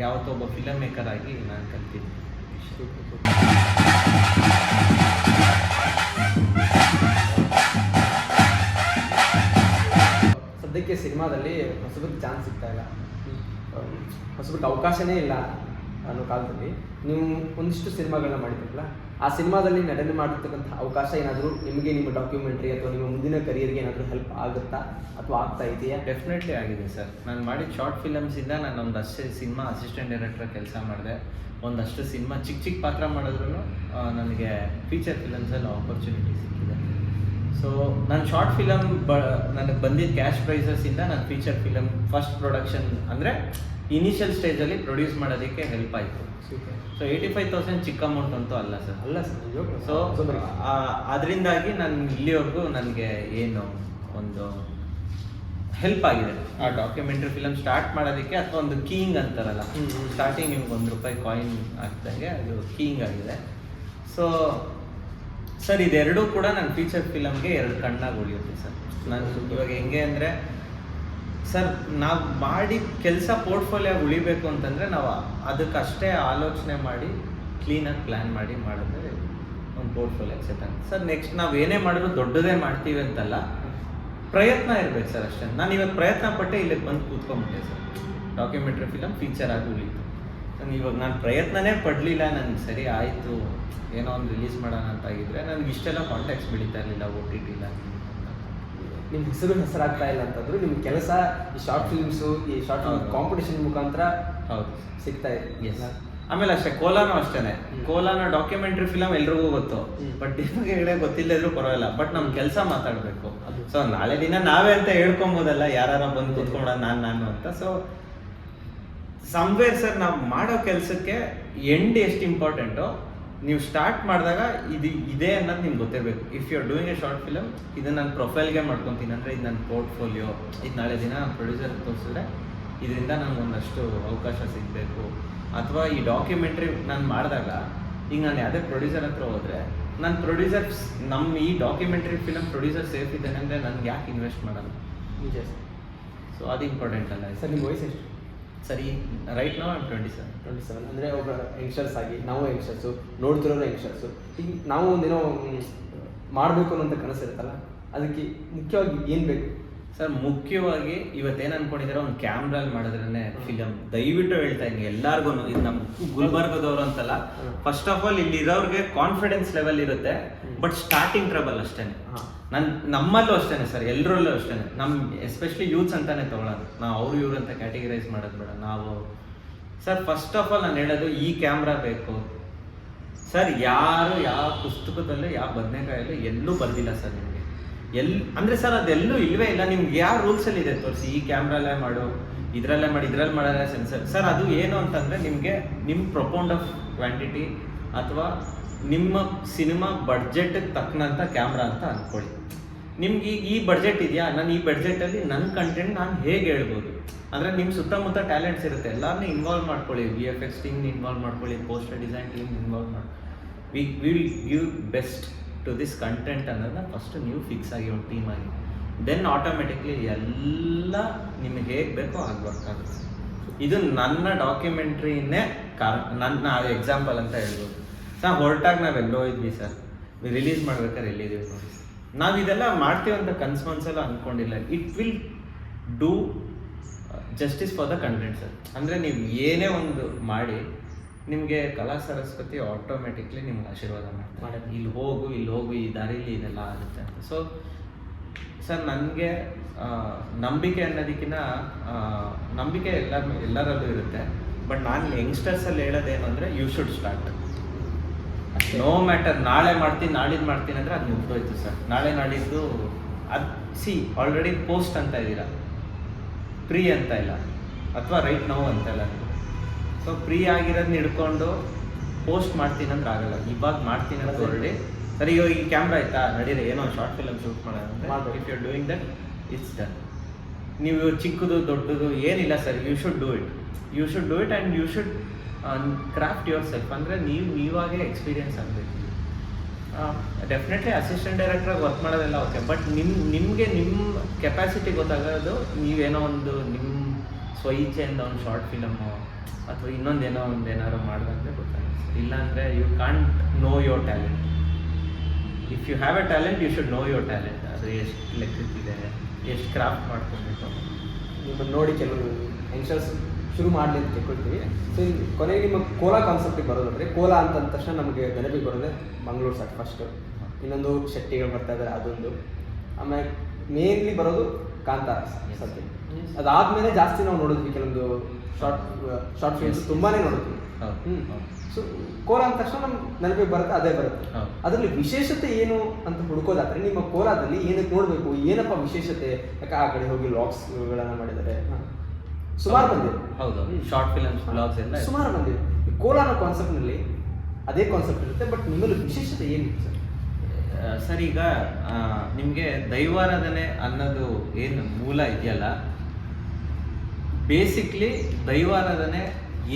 ಯಾವತ್ತೊಬ್ಬ ಫಿಲಮ್ ಮೇಕರ್ ಆಗಿ ನಾನು ಕಲ್ತಿದ್ದೀನಿ. ಸದ್ಯಕ್ಕೆ ಸಿನಿಮಾದಲ್ಲಿ ಹೊಸಬರಿಗೆ ಚಾನ್ಸ್ ಸಿಗ್ತಾ ಇಲ್ಲ, ಹೊಸಬರಿಗೆ ಅವಕಾಶನೇ ಇಲ್ಲ ಅನ್ನೋ ಕಾಲದಲ್ಲಿ ನೀವು ಒಂದಿಷ್ಟು ಸಿನಿಮಾಗಳನ್ನ ಮಾಡಿದ್ರಲ್ಲ, ಆ ಸಿನಿಮಾದಲ್ಲಿ ನಟನೆ ಮಾಡಿರ್ತಕ್ಕಂಥ ಅವಕಾಶ ಏನಾದರೂ ನಿಮಗೆ ನಿಮ್ಮ ಡಾಕ್ಯುಮೆಂಟ್ರಿ ಅಥವಾ ನಿಮ್ಮ ಮುಂದಿನ ಕರಿಯರ್ಗೆ ಏನಾದರೂ ಹೆಲ್ಪ್ ಆಗುತ್ತಾ ಅಥವಾ ಆಗ್ತಾ ಇದೆಯಾ? ಡೆಫಿನೆಟ್ಲಿ ಆಗಿದೆ ಸರ್. ನಾನು ಮಾಡಿದ ಶಾರ್ಟ್ ಫಿಲಮ್ಸಿಂದ ನಾನು ಒಂದಷ್ಟು ಸಿನಿಮಾ ಅಸಿಸ್ಟೆಂಟ್ ಡೈರೆಕ್ಟರ್ ಕೆಲಸ ಮಾಡಿದೆ. ಒಂದಷ್ಟು ಸಿನಿಮಾ ಚಿಕ್ಕ ಪಾತ್ರ ಮಾಡಿದ್ರು ನನಗೆ ಫೀಚರ್ ಫಿಲಮ್ಸಲ್ಲಿ ಆಪರ್ಚುನಿಟಿ ಸಿಕ್ಕಿದೆ. ಸೊ ನಾನು ಶಾರ್ಟ್ ಫಿಲಮ್ ನನಗೆ ಬಂದಿದ್ದ ಕ್ಯಾಶ್ ಪ್ರೈಸಸ್ಸಿಂದ ನಾನು ಫೀಚರ್ ಫಿಲಮ್ ಫಸ್ಟ್ ಪ್ರೊಡಕ್ಷನ್ ಅಂದರೆ ಇನಿಷಿಯಲ್ ಸ್ಟೇಜಲ್ಲಿ ಪ್ರೊಡ್ಯೂಸ್ ಮಾಡೋದಕ್ಕೆ ಹೆಲ್ಪ್ ಆಯಿತು. ಸೊ 85,000 ಚಿಕ್ಕ ಅಮೌಂಟ್ ಅಂತೂ ಅಲ್ಲ ಸರ್. ಸೊ ಅದರಿಂದಾಗಿ ನಾನು ಇಲ್ಲಿವರೆಗೂ ನನಗೆ ಏನು ಒಂದು ಹೆಲ್ಪ್ ಆಗಿದೆ ಆ ಡಾಕ್ಯುಮೆಂಟ್ರಿ ಫಿಲಮ್ ಸ್ಟಾರ್ಟ್ ಮಾಡೋದಕ್ಕೆ, ಅಥವಾ ಒಂದು ಕೀಯಿಂಗ್ ಅಂತಾರಲ್ಲ, ಸ್ಟಾರ್ಟಿಂಗ್ ನಿಮ್ಗೆ ₹1 ಕಾಯಿನ್ ಹಾಕ್ದಂಗೆ ಅದು ಕೀಯಿಂಗ್ ಆಗಿದೆ. ಸೊ ಸರ್ ಇದೆರಡೂ ಕೂಡ ನನ್ನ ಫೀಚರ್ ಫಿಲಮ್ಗೆ 2 ಕಣ್ಣಾಗಿ ಉಳಿಯುತ್ತೆ ಸರ್. ನಾನು ಇವಾಗ ಹೆಂಗೆ ಅಂದರೆ ಸರ್, ನಾವು ಮಾಡಿ ಕೆಲಸ ಪೋರ್ಟ್ಫೋಲಿಯೋ ಉಳಿಬೇಕು ಅಂತಂದರೆ ನಾವು ಅದಕ್ಕಷ್ಟೇ ಆಲೋಚನೆ ಮಾಡಿ ಕ್ಲೀನಾಗಿ ಪ್ಲ್ಯಾನ್ ಮಾಡಿ ಮಾಡಿದ್ರೆ ಒಂದು ಪೋರ್ಟ್ಫೋಲಿಯೋ ಸೆಟ್ ಆಗುತ್ತೆ ಸರ್. ನೆಕ್ಸ್ಟ್ ನಾವು ಏನೇ ಮಾಡಿದ್ರು ದೊಡ್ಡದೇ ಮಾಡ್ತೀವಿ ಅಂತಲ್ಲ, ಪ್ರಯತ್ನ ಇರಬೇಕು ಸರ್ ಅಷ್ಟೇ. ನಾನು ಇವತ್ತು ಪ್ರಯತ್ನ ಪಟ್ಟೆ ಇಲ್ಲಿಗೆ ಬಂದು ಕೂತ್ಕೊಂಡ್ಬಿಟ್ಟೆ ಸರ್. ಡಾಕ್ಯುಮೆಂಟ್ರಿ ಫಿಲಮ್ ಫೀಚರ್ ಆಗಿ ಉಳಿತು. ಇವಾಗ ನಾನು ಪ್ರಯತ್ನನೇ ಪಡಲಿಲ್ಲ, ನನಗೆ ಸರಿ ಆಯಿತು ಏನೋ ಒಂದು ರಿಲೀಸ್ ಮಾಡೋಣ ಅಂತ ಆಗಿದ್ರೆ ನನಗೆ ಇಷ್ಟೆಲ್ಲ ಕಾಂಟ್ಯಾಕ್ಟ್ಸ್ ಬೆಳೀತಾ ಇರಲಿಲ್ಲ, OTT ಇಲ್ಲ. ನಿಮ್ಮ ಹೆಸರಾಗ್ತಾ ಇಲ್ಲ ಅಂತಂದ್ರು ನಿಮ್ಮ ಕೆಲಸ ಈ ಶಾರ್ಟ್ ಫಿಲ್ಮ್ಸು, ಈ ಶಾರ್ಟ್ ಫಿಲ್ಮ್ ಕಾಂಪಿಟೇಷನ್ ಮುಖಾಂತರ ಹೌದು ಸಿಗ್ತಾ ಇದೆ. ಎಸ್. ಆಮೇಲೆ ಅಷ್ಟೇ ಕೋಲಾನು ಅಷ್ಟೇನೆ. ಕೋಲಾನ ಡಾಕ್ಯುಮೆಂಟ್ರಿ ಫಿಲಮ್ ಎಲ್ರಿಗೂ ಗೊತ್ತು, ಬಟ್ ನಿಮಗೆ ಹೇಳೇ ಗೊತ್ತಿಲ್ಲ ಇದ್ರೂ ಪರವಾಗಿಲ್ಲ, ಬಟ್ ನಮ್ಮ ಕೆಲಸ ಮಾತಾಡಬೇಕು. ಸೊ ನಾಳೆ ದಿನ ನಾವೇ ಅಂತ ಹೇಳ್ಕೊಬೋದಲ್ಲ, ಯಾರು ಬಂದು ಕೂತ್ಕೊಂಡ ನಾನು ಅಂತ. ಸೊ ಸಮ್ವೇರ್ ಸರ್ ನಾವು ಮಾಡೋ ಕೆಲಸಕ್ಕೆ ಎಂಡ್ ಎಷ್ಟು ಇಂಪಾರ್ಟೆಂಟು, ನೀವು ಸ್ಟಾರ್ಟ್ ಮಾಡಿದಾಗ ಇದೆ ಅನ್ನೋದು ನಿಮ್ಗೆ ಗೊತ್ತಿರಬೇಕು. If you are doing a short film, ಇದನ್ನು ನಾನು ಪ್ರೊಫೈಲ್ಗೆ ಮಾಡ್ಕೊತೀನಿ ಅಂದರೆ ಇದು ನನ್ನ ಪೋರ್ಟ್ಫೋಲಿಯೋ, ಇದು ನಾಳೆ ದಿನ ಪ್ರೊಡ್ಯೂಸರ್ ತೋರಿಸಿದ್ರೆ ಇದರಿಂದ ನನಗೆ ಒಂದಷ್ಟು ಅವಕಾಶ ಸಿಗಬೇಕು. ಅಥವಾ ಈ ಡಾಕ್ಯುಮೆಂಟ್ರಿ ನಾನು ಮಾಡಿದಾಗ ಈಗ ನಾನು ಯಾವುದೇ ಪ್ರೊಡ್ಯೂಸರ್ ಹತ್ರ ಹೋದರೆ, ನನ್ನ ಪ್ರೊಡ್ಯೂಸರ್ ನಮ್ಮ ಈ ಡಾಕ್ಯುಮೆಂಟ್ರಿ ಫಿಲಮ್ ಪ್ರೊಡ್ಯೂಸರ್ ಸೇಫ್ ಇದ್ದಾನೆ ಅಂದರೆ ನನಗೆ ಯಾಕೆ ಇನ್ವೆಸ್ಟ್ ಮಾಡೋಣ? ನಿಜ ಸರ್. ಸೊ ಅದು ಇಂಪಾರ್ಟೆಂಟ್ ಅಲ್ಲ ಸರ್. ನಿಮ್ಮ ವಯಸ್ಸು ಎಷ್ಟು? ಸರಿ, ರೈಟ್ ನಾವು 27 ಅಂದರೆ ಒಬ್ಬ ಯಂಗ್ಸ್ಟರ್ಸ್ ಆಗಿ, ನಾವು ಯಂಗ್ಸ್ಟರ್ಸು, ನೋಡ್ತಿರೋರು ಯಂಗ್ಸ್ಟರ್ಸು, ಈಗ ನಾವು ಒಂದೇನೋ ಮಾಡಬೇಕು ಅನ್ನೋಂಥ ಕನಸಿರುತ್ತಲ್ಲ, ಅದಕ್ಕೆ ಮುಖ್ಯವಾಗಿ ಏನು ಬೇಕು ಸರ್? ಮುಖ್ಯವಾಗಿ ಇವತ್ತೇನು ಅನ್ಕೊಂಡಿದ್ದಾರೆ, ಒಂದು ಕ್ಯಾಮ್ರಲ್ಲಿ ಮಾಡಿದ್ರೇ ಫಿಲಮ್. ದಯವಿಟ್ಟು ಹೇಳ್ತಾ ಇದ್ದೀನಿ ಎಲ್ಲಾರ್ಗು, ಇದು ನಮ್ಮ ಗುಲ್ಬರ್ಗದವ್ರು ಅಂತಲ್ಲ, ಫಸ್ಟ್ ಆಫ್ ಆಲ್ ಇಲ್ಲಿ ಇರೋರಿಗೆ ಕಾನ್ಫಿಡೆನ್ಸ್ ಲೆವೆಲ್ ಇರುತ್ತೆ, ಬಟ್ ಸ್ಟಾರ್ಟಿಂಗ್ ಟ್ರಬಲ್ ಅಷ್ಟೇ. ನಮ್ಮಲ್ಲೂ ಅಷ್ಟೇ ಸರ್, ಎಲ್ಲರಲ್ಲೂ ಅಷ್ಟೇ. ನಮ್ಮ ಎಸ್ಪೆಷಲಿ ಯೂತ್ಸ್ ಅಂತಾನೆ ತೊಗೊಳೋದು ನಾವು, ಅವರು ಇವ್ರು ಅಂತ ಕ್ಯಾಟಗರೈಸ್ ಮಾಡೋದು ಬೇಡ ನಾವು. ಸರ್ ಫಸ್ಟ್ ಆಫ್ ಆಲ್ ನಾನು ಹೇಳೋದು, ಈ ಕ್ಯಾಮ್ರಾ ಬೇಕು ಸರ್. ಯಾರು ಯಾವ ಪುಸ್ತಕದಲ್ಲೂ ಯಾವ ಬದನೆಕಾಯಲ್ಲೂ ಎಲ್ಲೂ ಬರ್ದಿಲ್ಲ ಸರ್ ನಿಮಗೆ. ಅಂದರೆ ಸರ್ ಅದೆಲ್ಲೂ ಇಲ್ಲವೇ ಇಲ್ಲ. ನಿಮ್ಗೆ ಯಾವ ರೂಲ್ಸಲ್ಲಿ ಇದೆ ತೋರಿಸಿ, ಈ ಕ್ಯಾಮ್ರಲ್ಲೇ ಮಾಡು, ಇದರಲ್ಲೇ ಮಾಡಿ, ಇದರಲ್ಲಿ ಮಾಡೋದೇ ಸೆನ್ಸರ್. ಸರ್ ಅದು ಏನು ಅಂತಂದರೆ ನಿಮಗೆ ನಿಮ್ಮ ಪ್ರೊಪೌಂಡ್ ಆಫ್ ಕ್ವಾಂಟಿಟಿ ಅಥವಾ ನಿಮ್ಮ ಸಿನಿಮಾ ಬಡ್ಜೆಟ್ಗೆ ತಕ್ಕನಂಥ ಕ್ಯಾಮ್ರಾ ಅಂತ ಅಂದ್ಕೊಳ್ಳಿ. ನಿಮ್ಗೆ ಈಗ ಈ ಬಡ್ಜೆಟ್ ಇದೆಯಾ, ನಾನು ಈ ಬಡ್ಜೆಟಲ್ಲಿ ನನ್ನ ಕಂಟೆಂಟ್ ನಾನು ಹೇಗೆ ಹೇಳ್ಬೋದು ಅಂದರೆ, ನಿಮ್ಮ ಸುತ್ತಮುತ್ತ ಟ್ಯಾಲೆಂಟ್ಸ್ ಇರುತ್ತೆ, ಎಲ್ಲರನ್ನೂ ಇನ್ವಾಲ್ವ್ ಮಾಡ್ಕೊಳ್ಳಿ. VFX ಟೀಮ್ನ ಇನ್ವಾಲ್ವ್ ಮಾಡ್ಕೊಳ್ಳಿ, ಪೋಸ್ಟರ್ ಡಿಸೈನ್ ಟೀಮ್ ಇನ್ವಾಲ್ವ್ ಮಾಡಿ, we will give best to this content ಅನ್ನೋದನ್ನ ಫಸ್ಟ್ ನೀವು ಫಿಕ್ಸ್ ಆಗಿ ಒಂದು ಟೀಮ್ ಆಗಿ, ದೆನ್ ಆಟೋಮೆಟಿಕ್ಲಿ ಎಲ್ಲ ನಿಮಗೆ ಹೇಗೆ ಬೇಕೋ ಹಾಗೆ ವರ್ಕ್ ಆಗುತ್ತೆ. ಇದು ನನ್ನ ಡಾಕ್ಯುಮೆಂಟ್ರಿನೇ ನನ್ನ ಎಕ್ಸಾಂಪಲ್ ಅಂತ ಹೇಳ್ಬೋದು. ಸರ್ ಹೊರಟಾಗ ನಾವೆಲ್ಲೋ ಇದ್ವಿ ಸರ್, ರಿಲೀಸ್ ಮಾಡ್ಬೇಕಾದ್ರೆ ಎಲ್ಲಿದ್ದೀವಿ ನೋಡಿ. ನಾವು ಇದೆಲ್ಲ ಮಾಡ್ತೀವಿ ಅಂತ ಕನ್ಸ್ಮನ್ಸೆಲ್ಲ ಅಂದ್ಕೊಂಡಿಲ್ಲ. It will do justice for the content sir. ಅಂದರೆ ನೀವು ಏನೇ ಒಂದು ಮಾಡಿ, ನಿಮಗೆ ಕಲಾ ಸರಸ್ವತಿ ಆಟೋಮೆಟಿಕ್ಲಿ ನಿಮ್ಗೆ ಆಶೀರ್ವಾದ ಮಾಡ್ತಾರೆ, ಇಲ್ಲಿ ಹೋಗು ಈ ದಾರಿಲಿ ಇದೆಲ್ಲ ಆಗುತ್ತೆ ಅಂತ. ಸೊ ಸರ್ ನನಗೆ ನಂಬಿಕೆ ಅನ್ನೋದಕ್ಕಿಂತ ನಂಬಿಕೆ ಎಲ್ಲರಲ್ಲೂ ಇರುತ್ತೆ, ಬಟ್ ನಾನು ಯಂಗ್ಸ್ಟರ್ಸಲ್ಲಿ ಹೇಳೋದೇನು ಅಂದರೆ, you should start. No matter ನಾಳೆ ಮಾಡ್ತೀನಿ ನಾಳಿದ್ದು ಮಾಡ್ತೀನಿ ಅಂದರೆ ಅದು ಮುಗ್ದೋಯ್ತು ಸರ್. ನಾಳೆ ನಾಡಿದ್ದು ಅದು ಆಲ್ರೆಡಿ ಪೋಸ್ಟ್ ಅಂತ ಇದ್ದೀರಾ, ಪ್ರೀ ಅಂತ ಇಲ್ಲ, ಅಥವಾ ರೈಟ್ ನೋ ಅಂತ ಇಲ್ಲ. ಸೊ ಫ್ರೀ ಆಗಿರೋದನ್ನ ಹಿಡ್ಕೊಂಡು ಪೋಸ್ಟ್ ಮಾಡ್ತೀನಿ ಅಂದ್ರೆ ಆಗಲ್ಲ. ಇವಾಗ ಮಾಡ್ತೀನಿ ಅಂತ ಹೊರಡಿ, ಸರಿ ಇವಾಗ ಈ ಕ್ಯಾಮ್ರಾ ಆಯ್ತಾ ನಡೀರಿ ಏನೋ ಶಾರ್ಟ್ ಫಿಲಮ್ ಶೂಟ್ ಮಾಡೋಣ ಅಂದರೆ, if you are doing that it's done. ನೀವು ಚಿಕ್ಕದು ದೊಡ್ಡದು ಏನಿಲ್ಲ sir, you should do it and you should craft yourself. ಅಂದರೆ ನೀವಾಗೇ ಎಕ್ಸ್ಪೀರಿಯನ್ಸ್ ಆಗಬೇಕು. ಡೆಫಿನೆಟ್ಲಿ ಅಸಿಸ್ಟೆಂಟ್ ಡೈರೆಕ್ಟ್ರಾಗಿ ವರ್ಕ್ ಮಾಡೋದೆಲ್ಲ ಓಕೆ, ಬಟ್ ನಿಮಗೆ ನಿಮ್ಮ ಕೆಪಾಸಿಟಿ ಗೊತ್ತಾಗೋದು ನೀವೇನೋ ಒಂದು ನಿಮ್ಮ ಸ್ವಇಚ್ಛೆಯಿಂದ ಒಂದು ಶಾರ್ಟ್ ಫಿಲಮು ಅಥವಾ ಇನ್ನೊಂದೇನೋ ಏನಾದ್ರು ಮಾಡೋದಂದ್ರೆ ಗೊತ್ತಾಗುತ್ತೆ. ಇಲ್ಲಾಂದರೆ you can't know your talent. If you have a talent, you should know your talent. ಅದು ಎಷ್ಟು ಲೆಕ್ಕಕ್ಕಿದೆ, ಎಷ್ಟು ಕ್ರಾಫ್ಟ್ ಮಾಡ್ಕೊಬೇಕು. ನಿಮ್ಮನ್ನು ನೋಡಿ ಕೆಲವರು ಯಂಗ್ಸ್ಟರ್ಸ್ ಶುರು ಮಾಡಲಿ ಅಂತ ತಿಳ್ಕೊಳ್ತೀವಿ. ಸೊ ಕೊನೆಗೆ ನಿಮ್ಮ ಕೋಲಾ ಕಾನ್ಸೆಪ್ಟಿಗೆ ಬರೋದಂದರೆ, ಕೋಲಾ ಅಂತ ಅಂದ ತಕ್ಷಣ ನಮಗೆ ನೆನಪಿಗೆ ಬರೋದೆ ಮಂಗಳೂರು ಸಟ್ ಫಸ್ಟು, ಇನ್ನೊಂದು ಶೆಟ್ಟಿಗಳು ಬರ್ತಾ ಇದ್ದಾರೆ ಅದೊಂದು, ಆಮೇಲೆ ಮೇನ್ಲಿ ಬರೋದು ಕಾಂತಾರ ಸತ್ಯ. ಅದಾದಮೇಲೆ ಜಾಸ್ತಿ ನಾವು ನೋಡಿದ್ವಿ ಕೆಲವೊಂದು ಶಾರ್ಟ್ ಫಿಲ್ಮ್ಸ್ ತುಂಬಾ ನೋಡಿದ್ವಿ. ಸೊ ಕೋಲಾ ಅಂದ ತಕ್ಷಣ ನಮ್ಗೆ ನೆನಪಿಗೆ ಬರುತ್ತೆ, ಅದೇ ಬರುತ್ತೆ. ಅದರಲ್ಲಿ ವಿಶೇಷತೆ ಏನು ಅಂತ ಹುಡ್ಕೋದಾದ್ರೆ, ನಿಮ್ಮ ಕೋಲಾದಲ್ಲಿ ಏನಕ್ಕೆ ನೋಡಬೇಕು, ಏನಪ್ಪ ವಿಶೇಷತೆ? ಯಾಕೆ ಆ ಕಡೆ ಹೋಗಿ ಲಾಗ್ಸ್ಗಳನ್ನು ಮಾಡಿದ್ದಾರೆ, ಸುಮಾರು ಬಂದಿದೆ. ಹೌದು, ಶಾರ್ಟ್ ಫಿಲ್ಮ್ಸ್ ಬ್ಲಾಗ್ಸ್ ಎಲ್ಲ ಸುಮಾರು ಬಂದಿದೆ. ಈ ಕೋಲಾರ ಕಾನ್ಸೆಪ್ಟ್ನಲ್ಲಿ ಅದೇ ಕಾನ್ಸೆಪ್ಟ್ ಇರುತ್ತೆ, ಬಟ್ ನಿಮ್ಮಲ್ಲಿ ವಿಶೇಷತೆ ಏನಿತ್ತು ಸರ್? ಸರ್ ಈಗ ನಿಮಗೆ ದೈವಾರಾಧನೆ ಅನ್ನೋದು ಏನು ಮೂಲ ಇದೆಯಲ್ಲ, ಬೇಸಿಕ್ಲಿ ದೈವಾರಾಧನೆ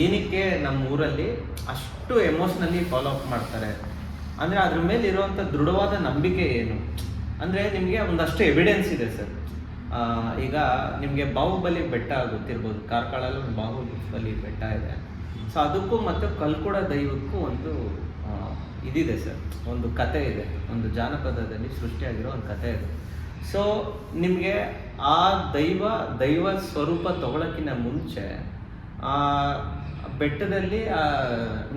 ಏನಕ್ಕೆ ನಮ್ಮ ಊರಲ್ಲಿ ಅಷ್ಟು ಎಮೋಷ್ನಲಿ ಫಾಲೋ ಅಪ್ ಮಾಡ್ತಾರೆ ಅಂದರೆ ಅದ್ರ ಮೇಲೆ ಇರುವಂಥ ದೃಢವಾದ ನಂಬಿಕೆ ಏನು ಅಂದರೆ ನಿಮಗೆ ಒಂದಷ್ಟು ಎವಿಡೆನ್ಸ್ ಇದೆ ಸರ್. ಈಗ ನಿಮಗೆ ಬಾಹುಬಲಿ ಬೆಟ್ಟ ಗೊತ್ತಿರ್ಬೋದು, ಕಾರ್ಕಳಲ್ಲಿ ಒಂದು ಬಾಹುಬಲಿ ಬೆಟ್ಟ ಇದೆ. ಸೊ ಅದಕ್ಕೂ ಮತ್ತು ಕಲ್ಕುಡ ದೈವಕ್ಕೂ ಒಂದು ಇದಿದೆ ಸರ್, ಒಂದು ಕತೆ ಇದೆ, ಒಂದು ಜಾನಪದದಲ್ಲಿ ಸೃಷ್ಟಿಯಾಗಿರೋ ಒಂದು ಕತೆ ಇದೆ. ಸೊ ನಿಮಗೆ ಆ ದೈವ ಸ್ವರೂಪ ತಗೊಳ್ಳೋಕ್ಕಿಂತ ಮುಂಚೆ ಬೆಟ್ಟದಲ್ಲಿ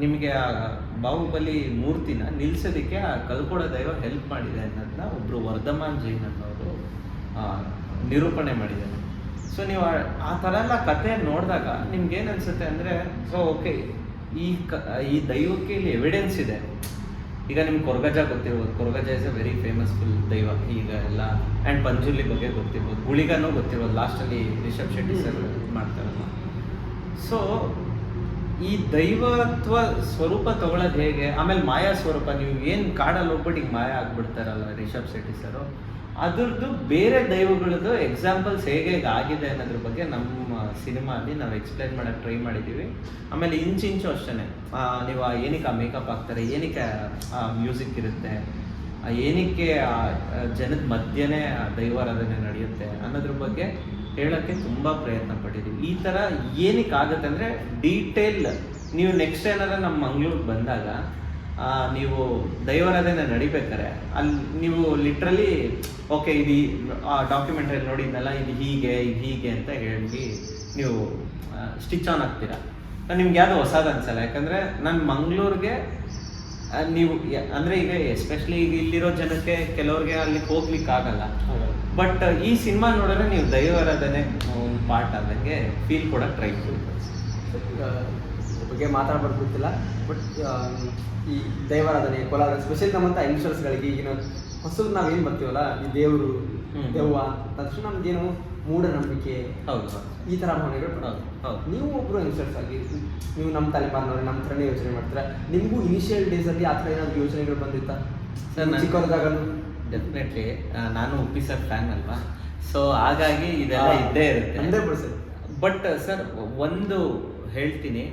ನಿಮಗೆ ಆ ಬಾಹುಬಲಿ ಮೂರ್ತಿನ ನಿಲ್ಲಿಸೋದಕ್ಕೆ ಆ ಕಲ್ಕೊಡ ದೈವ ಹೆಲ್ಪ್ ಮಾಡಿದೆ ಅನ್ನೋದನ್ನ ಒಬ್ಬರು ವರ್ಧಮಾನ್ ಜೈನ್ ಅನ್ನೋರು ನಿರೂಪಣೆ ಮಾಡಿದ್ದಾರೆ. ಸೊ ನೀವು ಆ ಥರ ಎಲ್ಲ ಕತೆ ನೋಡಿದಾಗ ನಿಮ್ಗೇನು ಅನಿಸುತ್ತೆ ಅಂದರೆ, ಸೊ ಓಕೆ, ಈ ದೈವಕ್ಕೆ ಇಲ್ಲಿ ಎವಿಡೆನ್ಸ್ ಇದೆ. ಈಗ ನಿಮ್ಗೆ ಕೊರಗಜ ಗೊತ್ತಿರ್ಬೋದು, ಕೊರಗಜ ಇಸ್ ಎ ವೆರಿ ಫೇಮಸ್ಫುಲ್ ದೈವ ಈಗ ಎಲ್ಲ. ಆ್ಯಂಡ್ ಪಂಜುರ್ಲಿ ಬಗ್ಗೆ ಗೊತ್ತಿರ್ಬೋದು, ಗುಳಿಗನೂ ಗೊತ್ತಿರ್ಬೋದು, ಲಾಸ್ಟಲ್ಲಿ ರಿಷಬ್ ಶೆಟ್ಟಿ ಸರ್ ಮಾಡ್ತಾರಲ್ಲ. ಸೊ ಈ ದೈವತ್ವ ಸ್ವರೂಪ ತಗೊಳ್ಳೋದು ಹೇಗೆ, ಆಮೇಲೆ ಮಾಯಾ ಸ್ವರೂಪ, ನೀವು ಏನು ಕಾಡಲ್ಲಿ ಹೋಗ್ಬಿಟ್ಟು ಈಗ ಮಾಯ ಆಗ್ಬಿಡ್ತಾರಲ್ಲ ರಿಷಬ್ ಶೆಟ್ಟಿ ಸರು, ಅದ್ರದ್ದು ಬೇರೆ ದೈವಗಳದ್ದು ಎಕ್ಸಾಂಪಲ್ಸ್ ಹೇಗೆ ಆಗಿದೆ ಅನ್ನೋದ್ರ ಬಗ್ಗೆ ನಮ್ಮ ಸಿನಿಮಾಲಿ ನಾವು ಎಕ್ಸ್ಪ್ಲೈನ್ ಮಾಡೋಕ್ಕೆ ಟ್ರೈ ಮಾಡಿದ್ದೀವಿ. ಆಮೇಲೆ ಇಂಚು ಅಷ್ಟೇ, ನೀವು ಏನಕ್ಕೆ ಆ ಮೇಕಪ್ ಹಾಕ್ತಾರೆ, ಏನಕ್ಕೆ ಆ ಮ್ಯೂಸಿಕ್ ಇರುತ್ತೆ, ಏನಕ್ಕೆ ಆ ಜನದ ಮಧ್ಯೆನೇ ದೈವಾರಾಧನೆ ನಡೆಯುತ್ತೆ ಅನ್ನೋದ್ರ ಬಗ್ಗೆ ಹೇಳೋಕ್ಕೆ ತುಂಬ ಪ್ರಯತ್ನ ಪಟ್ಟಿದ್ದೀವಿ. ಈ ಥರ ಏನಕ್ಕೆ ಆಗುತ್ತೆ ಅಂದರೆ ಡೀಟೇಲ್, ನೀವು ನೆಕ್ಸ್ಟ್ ಏನಾರ ನಮ್ಮ ಮಂಗ್ಳೂರಿಗೆ ಬಂದಾಗ ನೀವು ದೈವಾರಾಧನೆ ನಡಿಬೇಕಾರೆ ಅಲ್ಲಿ ನೀವು ಲಿಟ್ರಲಿ ಓಕೆ ಇದು ಆ ಡಾಕ್ಯುಮೆಂಟ್ರಿ ನೋಡಿದ್ನಲ್ಲ ಇದು ಹೀಗೆ ಅಂತ ಹೇಳಿ ನೀವು ಸ್ಟಿಚ್ ಆನ್ ಆಗ್ತೀರಾ. ನಿಮ್ಗೆ ಯಾವುದು ಹೊಸದು ಅನ್ಸಲ್ಲ, ಯಾಕಂದರೆ ನಾನು ಮಂಗಳೂರಿಗೆ ನೀವು ಅಂದರೆ ಈಗ ಎಸ್ಪೆಷಲಿ ಈಗ ಇಲ್ಲಿರೋ ಜನಕ್ಕೆ ಕೆಲವ್ರಿಗೆ ಅಲ್ಲಿ ಹೋಗ್ಲಿಕ್ಕೆ ಆಗಲ್ಲ. ಬಟ್ ಈ ಸಿನಿಮಾ ನೋಡಿದ್ರೆ ನೀವು ದೈವಾರಾಧನೆ ಒಂದು ಪಾರ್ಟ್ ಆದಂಗೆ ಫೀಲ್ ಕೂಡ ಟ್ರೈ ಮಾಡ್ತೀವಿ. ಬಗ್ಗೆ ಮಾತಾಡಬಾರ್ದು ಗೊತ್ತಿಲ್ಲ, ಬಟ್ ಈ ದೈವಾರಾಧನೆ ಕೋಲಾರ ಸ್ಪೆಷಲ್ ನಮ್ಮಂಥ ಯಂಗ್ಸ್ಟರ್ಸ್ಗಳಿಗೆ ಈಗಿನ ಹೊಸದು ನಾವೇನು ಬರ್ತೀವಲ್ಲ, ಈ ದೇವರು ದೆವ್ವ ತಕ್ಷಣ ನಮ್ಗೇನು ಮೂಢನಂಬಿಕೆ, ಹೌದು, ಈ ಥರ ಭಾವನೆಗಳು ಬರೋದು. ಹೌದು, ನೀವು ಒಬ್ಬರು ಯಂಗ್ಸ್ಟರ್ಸ್ ಆಗಿ ನೀವು ನಮ್ಮ ತಲೆಮಾರಿನವ್ರೆ, ನಮ್ಮ ಥರನೇ ಯೋಚನೆ ಮಾಡ್ತಾರೆ. ನಿಮಗೂ ಇನಿಷಿಯಲ್ ಡೇಸಲ್ಲಿ ಆ ಥರ ಏನಾದರೂ ಯೋಚನೆಗಳು ಬಂದಿತ್ತಾ ಸರ್? ಚಿಕ್ಕವರದಾಗಲೂ ಡೆಫಿನೆಟ್ಲಿ ನಾನು ಉಪ್ಪಿ ಸರ್ ಫ್ಯಾನ್ ಅಲ್ವಾ, ಸೊ ಹಾಗಾಗಿ ಇದೆಲ್ಲ ಇದ್ದೇ ಇರುತ್ತೆ 100%. ಬಟ್ ಸರ್ ಒಂದು ಹೇಳ್ತೀನಿ,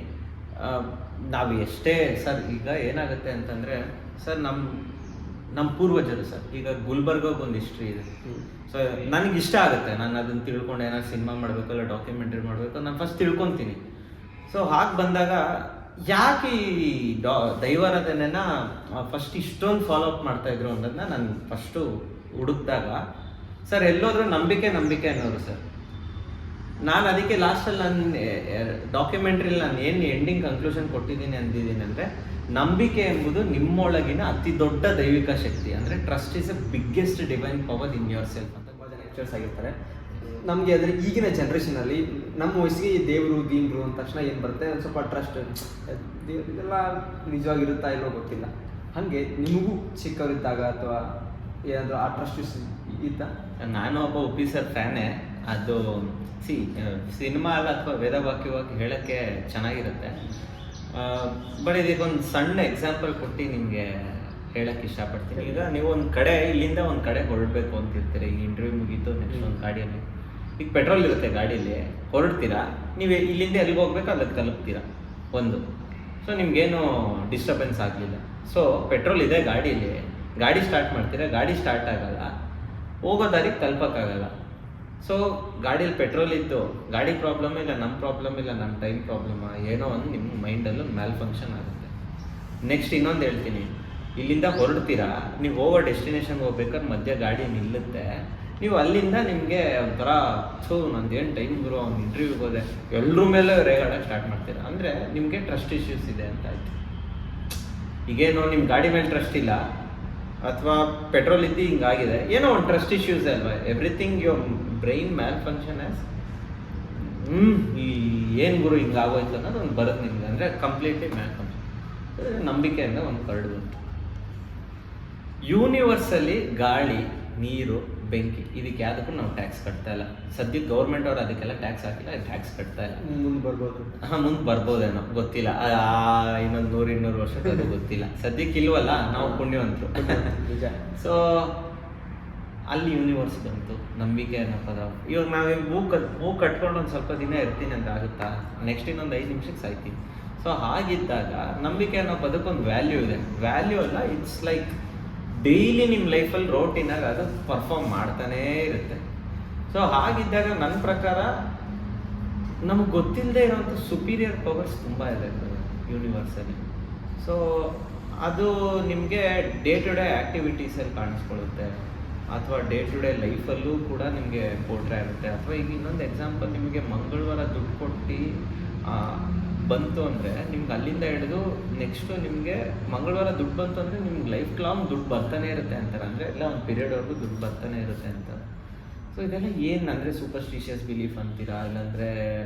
ನಾವು ಎಷ್ಟೇ ಸರ್ ಈಗ ಏನಾಗುತ್ತೆ ಅಂತಂದರೆ ಸರ್ ನಮ್ಮ ಪೂರ್ವಜರು ಸರ್, ಈಗ ಗುಲ್ಬರ್ಗಾಗ ಒಂದು ಹಿಸ್ಟ್ರಿ ಇದೆ. ಸೊ ನನಗೆ ಇಷ್ಟ ಆಗುತ್ತೆ, ನಾನು ಅದನ್ನು ತಿಳ್ಕೊಂಡು ಏನಾದ್ರು ಸಿನಿಮಾ ಮಾಡಬೇಕು ಇಲ್ಲ ಡಾಕ್ಯುಮೆಂಟ್ರಿ ಮಾಡಬೇಕು, ನಾನು ಫಸ್ಟ್ ತಿಳ್ಕೊತೀನಿ. ಸೊ ಹಾಗೆ ಬಂದಾಗ ಯಾಕೆ ಈ ದೈವಾರಾಧನೆನ ಫಸ್ಟ್ ಇಷ್ಟೊಂದು ಫಾಲೋ ಅಪ್ ಮಾಡ್ತಾಯಿದ್ರು ಅನ್ನೋದನ್ನ ನಾನು ಫಸ್ಟು ಹುಡುಕಿದಾಗ ಸರ್ ಎಲ್ಲೋದ್ರೂ ನಂಬಿಕೆ ಅನ್ನೋರು ಸರ್. ನಾನು ಅದಕ್ಕೆ ಲಾಸ್ಟಲ್ಲಿ ನನ್ನ ಡಾಕ್ಯುಮೆಂಟ್ರಿಲಿ ನಾನು ಏನು ಎಂಡಿಂಗ್ ಕನ್ಕ್ಲೂಷನ್ ಕೊಟ್ಟಿದ್ದೀನಿ ಅಂದಿದ್ದೀನಿ ಅಂದರೆ, ನಂಬಿಕೆ ಎಂಬುದು ನಿಮ್ಮೊಳಗಿನ ಅತಿ ದೊಡ್ಡ ದೈವಿಕ ಶಕ್ತಿ. ಅಂದರೆ trust is A biggest divine power in your self ಅಂತ ತುಂಬ ಜನ ಲೆಕ್ಚರ್ಸ್ ಆಗಿರ್ತಾರೆ. ನಮಗೆ ಅಂದರೆ ಈಗಿನ ಜನ್ರೇಷನಲ್ಲಿ ನಮ್ಮ ವಯಸ್ಸಿಗೆ ಈ ದೇವರು ಗೀಮ್ರು ಅಂದ ತಕ್ಷಣ ಏನು ಬರುತ್ತೆ, ಒಂದು ಸ್ವಲ್ಪ ಟ್ರಸ್ಟ್, ಇದೆಲ್ಲ ನಿಜವಾಗಿರುತ್ತಾ ಇಲ್ಲೋ ಗೊತ್ತಿಲ್ಲ. ಹಾಗೆ ನಿಮಗೂ ಚಿಕ್ಕವರಿದ್ದಾಗ ಅಥವಾ ಏನಾದರೂ ಆ ಟ್ರಸ್ಟ್ ಇದ್ದ? ನಾನು ಒಬ್ಬ ಉಪ್ಪಿ ಸರ್ ಫ್ಯಾನೇ. ಅದು ಸಿನಿಮಾ ಅಲ್ಲ ಅಥವಾ ವೇದವಾಕ್ಯವಾಗಿ ಹೇಳೋಕ್ಕೆ ಚೆನ್ನಾಗಿರುತ್ತೆ. ಬಟ್ ಇದಕ್ಕೊಂದು ಸಣ್ಣ ಎಕ್ಸಾಂಪಲ್ ಕೊಟ್ಟು ನಿಮಗೆ ಹೇಳಕ್ಕೆ ಇಷ್ಟಪಡ್ತೀನಿ. ಈಗ ನೀವು ಒಂದು ಕಡೆ ಇಲ್ಲಿಂದ ಒಂದು ಕಡೆ ಹೊರಡಬೇಕು ಅಂತಿರ್ತೀರಿ, ಈ ಇಂಟರ್ವ್ಯೂ ಮುಗೀತು, ನೆಕ್ಸ್ಟ್ ಒಂದು ಗಾಡಿಯಲ್ಲಿ ಈಗ ಪೆಟ್ರೋಲ್ ಇರುತ್ತೆ ಗಾಡೀಲಿ, ಹೊರಡ್ತೀರಾ, ನೀವು ಇಲ್ಲಿಂದ ಎಲ್ಲಿಗೆ ಹೋಗ್ಬೇಕು ಅಲ್ಲಿಗೆ ತಲುಪ್ತೀರಾ ಒಂದು. ಸೊ ನಿಮಗೇನು ಡಿಸ್ಟರ್ಬೆನ್ಸ್ ಆಗಲಿಲ್ಲ. ಸೊ ಪೆಟ್ರೋಲ್ ಇದೆ ಗಾಡೀಲಿ, ಗಾಡಿ ಸ್ಟಾರ್ಟ್ ಮಾಡ್ತೀರಾ, ಗಾಡಿ ಸ್ಟಾರ್ಟ್ ಆಗಲ್ಲ, ಹೋಗೋ ದಾರಿಗೆ ತಲುಪಕ್ಕಾಗಲ್ಲ. ಸೊ ಗಾಡೀಲಿ ಪೆಟ್ರೋಲ್ ಇದ್ದು ಗಾಡಿ ಪ್ರಾಬ್ಲಮ್ ಇಲ್ಲ, ನಮ್ಮ ಪ್ರಾಬ್ಲಮ್ ಇಲ್ಲ, ನಮ್ಮ ಟೈಮ್ ಪ್ರಾಬ್ಲಮ್, ಏನೋ ಒಂದು ನಿಮ್ಮ ಮೈಂಡಲ್ಲೂ ಮ್ಯಾಲ್ ಫಂಕ್ಷನ್ ಆಗುತ್ತೆ. ನೆಕ್ಸ್ಟ್ ಇನ್ನೊಂದು ಹೇಳ್ತೀನಿ, ಇಲ್ಲಿಂದ ಹೊರಡ್ತೀರಾ, ನೀವು ಹೋಗೋ ಡೆಸ್ಟಿನೇಷನ್ಗೆ ಹೋಗ್ಬೇಕಾದ್ರೆ ಮಧ್ಯ ಗಾಡಿ ನಿಲ್ಲುತ್ತೆ, ನೀವು ಅಲ್ಲಿಂದ ನಿಮಗೆ ಒಂಥರ ನಂದೇನು ಟೈಮ್ ಬರೋ ಅವ್ನು ಇಂಟರ್ವ್ಯೂಗೆ ಹೋದೆ ಎಲ್ಲರ ಮೇಲೆ ರೇಗಾಡೋಕ್ಕೆ ಸ್ಟಾರ್ಟ್ ಮಾಡ್ತೀರಾ. ಅಂದರೆ ನಿಮಗೆ ಟ್ರಸ್ಟ್ ಇಶ್ಯೂಸ್ ಇದೆ ಅಂತ ಆಯ್ತು. ಈಗೇನೋ ನಿಮ್ಮ ಗಾಡಿ ಮೇಲೆ ಟ್ರಸ್ಟ್ ಇಲ್ಲ ಅಥವಾ ಪೆಟ್ರೋಲ್ ಇದ್ದು ಹಿಂಗಾಗಿದೆ, ಏನೋ ಒಂದು ಟ್ರಸ್ಟ್ ಇಶ್ಯೂಸ್ ಅಲ್ವಾ. ಎವ್ರಿಥಿಂಗ್ ಯುವರ್ ಬ್ರೈನ್ ಮ್ಯಾಲ್ ಫಂಕ್ಷನ್ ಆಸ್ ಈ ಏನು ಗುರು ಹಿಂಗಾಗೋಯ್ತು ಅನ್ನೋದು ಒಂದು ಬರುತ್ತೆ ನಿಮಗೆ. ಅಂದರೆ ಕಂಪ್ಲೀಟ್ಲಿ ಮ್ಯಾಲ್ ಫಂಕ್ಷನ್, ನಂಬಿಕೆಯಿಂದ ಒಂದು ಕರಡು ಬಂತು. ಯೂನಿವರ್ಸಲ್ಲಿ ಗಾಳಿ, ನೀರು, ಬೆಂಕಿ, ಇದಕ್ಕೆ ಯಾವುದಕ್ಕೂ ನಾವು ಟ್ಯಾಕ್ಸ್ ಕಟ್ತಾ ಇಲ್ಲ. ಸದ್ಯಕ್ಕೆ ಗೌರ್ಮೆಂಟ್ ಅವ್ರು ಅದಕ್ಕೆಲ್ಲ ಟ್ಯಾಕ್ಸ್ ಹಾಕಿಲ್ಲ, ಟ್ಯಾಕ್ಸ್ ಕಟ್ತಾ ಇಲ್ಲ. ಮುಂದೆ ಬರ್ಬೋದು. ಮುಂದೆ ಬರ್ಬೋದೇನೋ ಗೊತ್ತಿಲ್ಲ, ಇನ್ನೊಂದು 100-200 ವರ್ಷಕ್ಕೆ ಅದು ಗೊತ್ತಿಲ್ಲ. ಸದ್ಯಕ್ಕೆ ಇಲ್ವಲ್ಲ, ನಾವು ಪುಣ್ಯವಂತರು. ನಿಜ. ಸೊ ಅಲ್ಲಿ ಯೂನಿವರ್ಸ್ ಬಂತು, ನಂಬಿಕೆ ಅನ್ನೋ ಪದ. ಇವಾಗ ನಾವು ಹೂ ಕಟ್ಕೊಂಡು ಒಂದು ಸ್ವಲ್ಪ ದಿನ ಇರ್ತೀನಿ ಅಂದ್ರೆ ಆಗುತ್ತಾ? ನೆಕ್ಸ್ಟ್ ಇನ್ನೊಂದು 5 ನಿಮಿಷಕ್ಕೆ ಸಾಯ್ತೀನಿ. ಸೊ ಹಾಗಿದ್ದಾಗ ನಂಬಿಕೆ ಅನ್ನೋ ಪದಕ್ಕೊಂದು ವ್ಯಾಲ್ಯೂ ಇದೆ. ವ್ಯಾಲ್ಯೂ ಅಲ್ಲ, ಇಟ್ಸ್ ಲೈಕ್ ಡೈಲಿ ನಿಮ್ಮ ಲೈಫಲ್ಲಿ ರೋಟೀನಾಗಿ ಅದು ಪರ್ಫಾರ್ಮ್ ಮಾಡ್ತಾನೇ ಇರುತ್ತೆ. ಸೊ ಹಾಗಿದ್ದಾಗ ನನ್ನ ಪ್ರಕಾರ ನಮಗೆ ಗೊತ್ತಿಲ್ಲದೆ ಇರೋಂಥ ಸುಪೀರಿಯರ್ ಪವರ್ಸ್ ತುಂಬ ಇದೆ ಯೂನಿವರ್ಸಲ್ಲಿ. ಸೊ ಅದು ನಿಮಗೆ ಡೇ ಟು ಡೇ ಆ್ಯಕ್ಟಿವಿಟೀಸಲ್ಲಿ ಕಾಣಿಸ್ಕೊಳ್ಳುತ್ತೆ, ಅಥವಾ ಡೇ ಟು ಡೇ ಲೈಫಲ್ಲೂ ಕೂಡ ನಿಮಗೆ ಪೋರ್ಟ್ರೇ ಆಗುತ್ತೆ. ಅಥವಾ ಈಗ ಇನ್ನೊಂದು ಎಕ್ಸಾಂಪಲ್, ನಿಮಗೆ ಮಂಗಳವಾರ ದುಡ್ಡು ಕೊಟ್ಟು ಬಂತು ಅಂದರೆ ನಿಮ್ಗೆ ಅಲ್ಲಿಂದ ಹಿಡಿದು ನೆಕ್ಸ್ಟು ನಿಮಗೆ ಮಂಗಳವಾರ ದುಡ್ಡು ಬಂತು ಅಂದರೆ ನಿಮ್ಗೆ ಲೈಫ್ ಲಾಂಗ್ ದುಡ್ಡು ಬರ್ತಾನೆ ಇರುತ್ತೆ ಅಂತಾರೆ. ಅಂದರೆ ಎಲ್ಲ ಒಂದು ಪೀರಿಯಡ್ವರೆಗೂ ದುಡ್ಡು ಬರ್ತಾನೆ ಇರುತ್ತೆ ಅಂತ. ಸೊ ಇದೆಲ್ಲ ಏನು ಅಂದರೆ ಸೂಪರ್ಸ್ಟಿಷಿಯಸ್ ಬಿಲೀಫ್ ಅಂತೀರಾ, ಇಲ್ಲಾಂದರೆ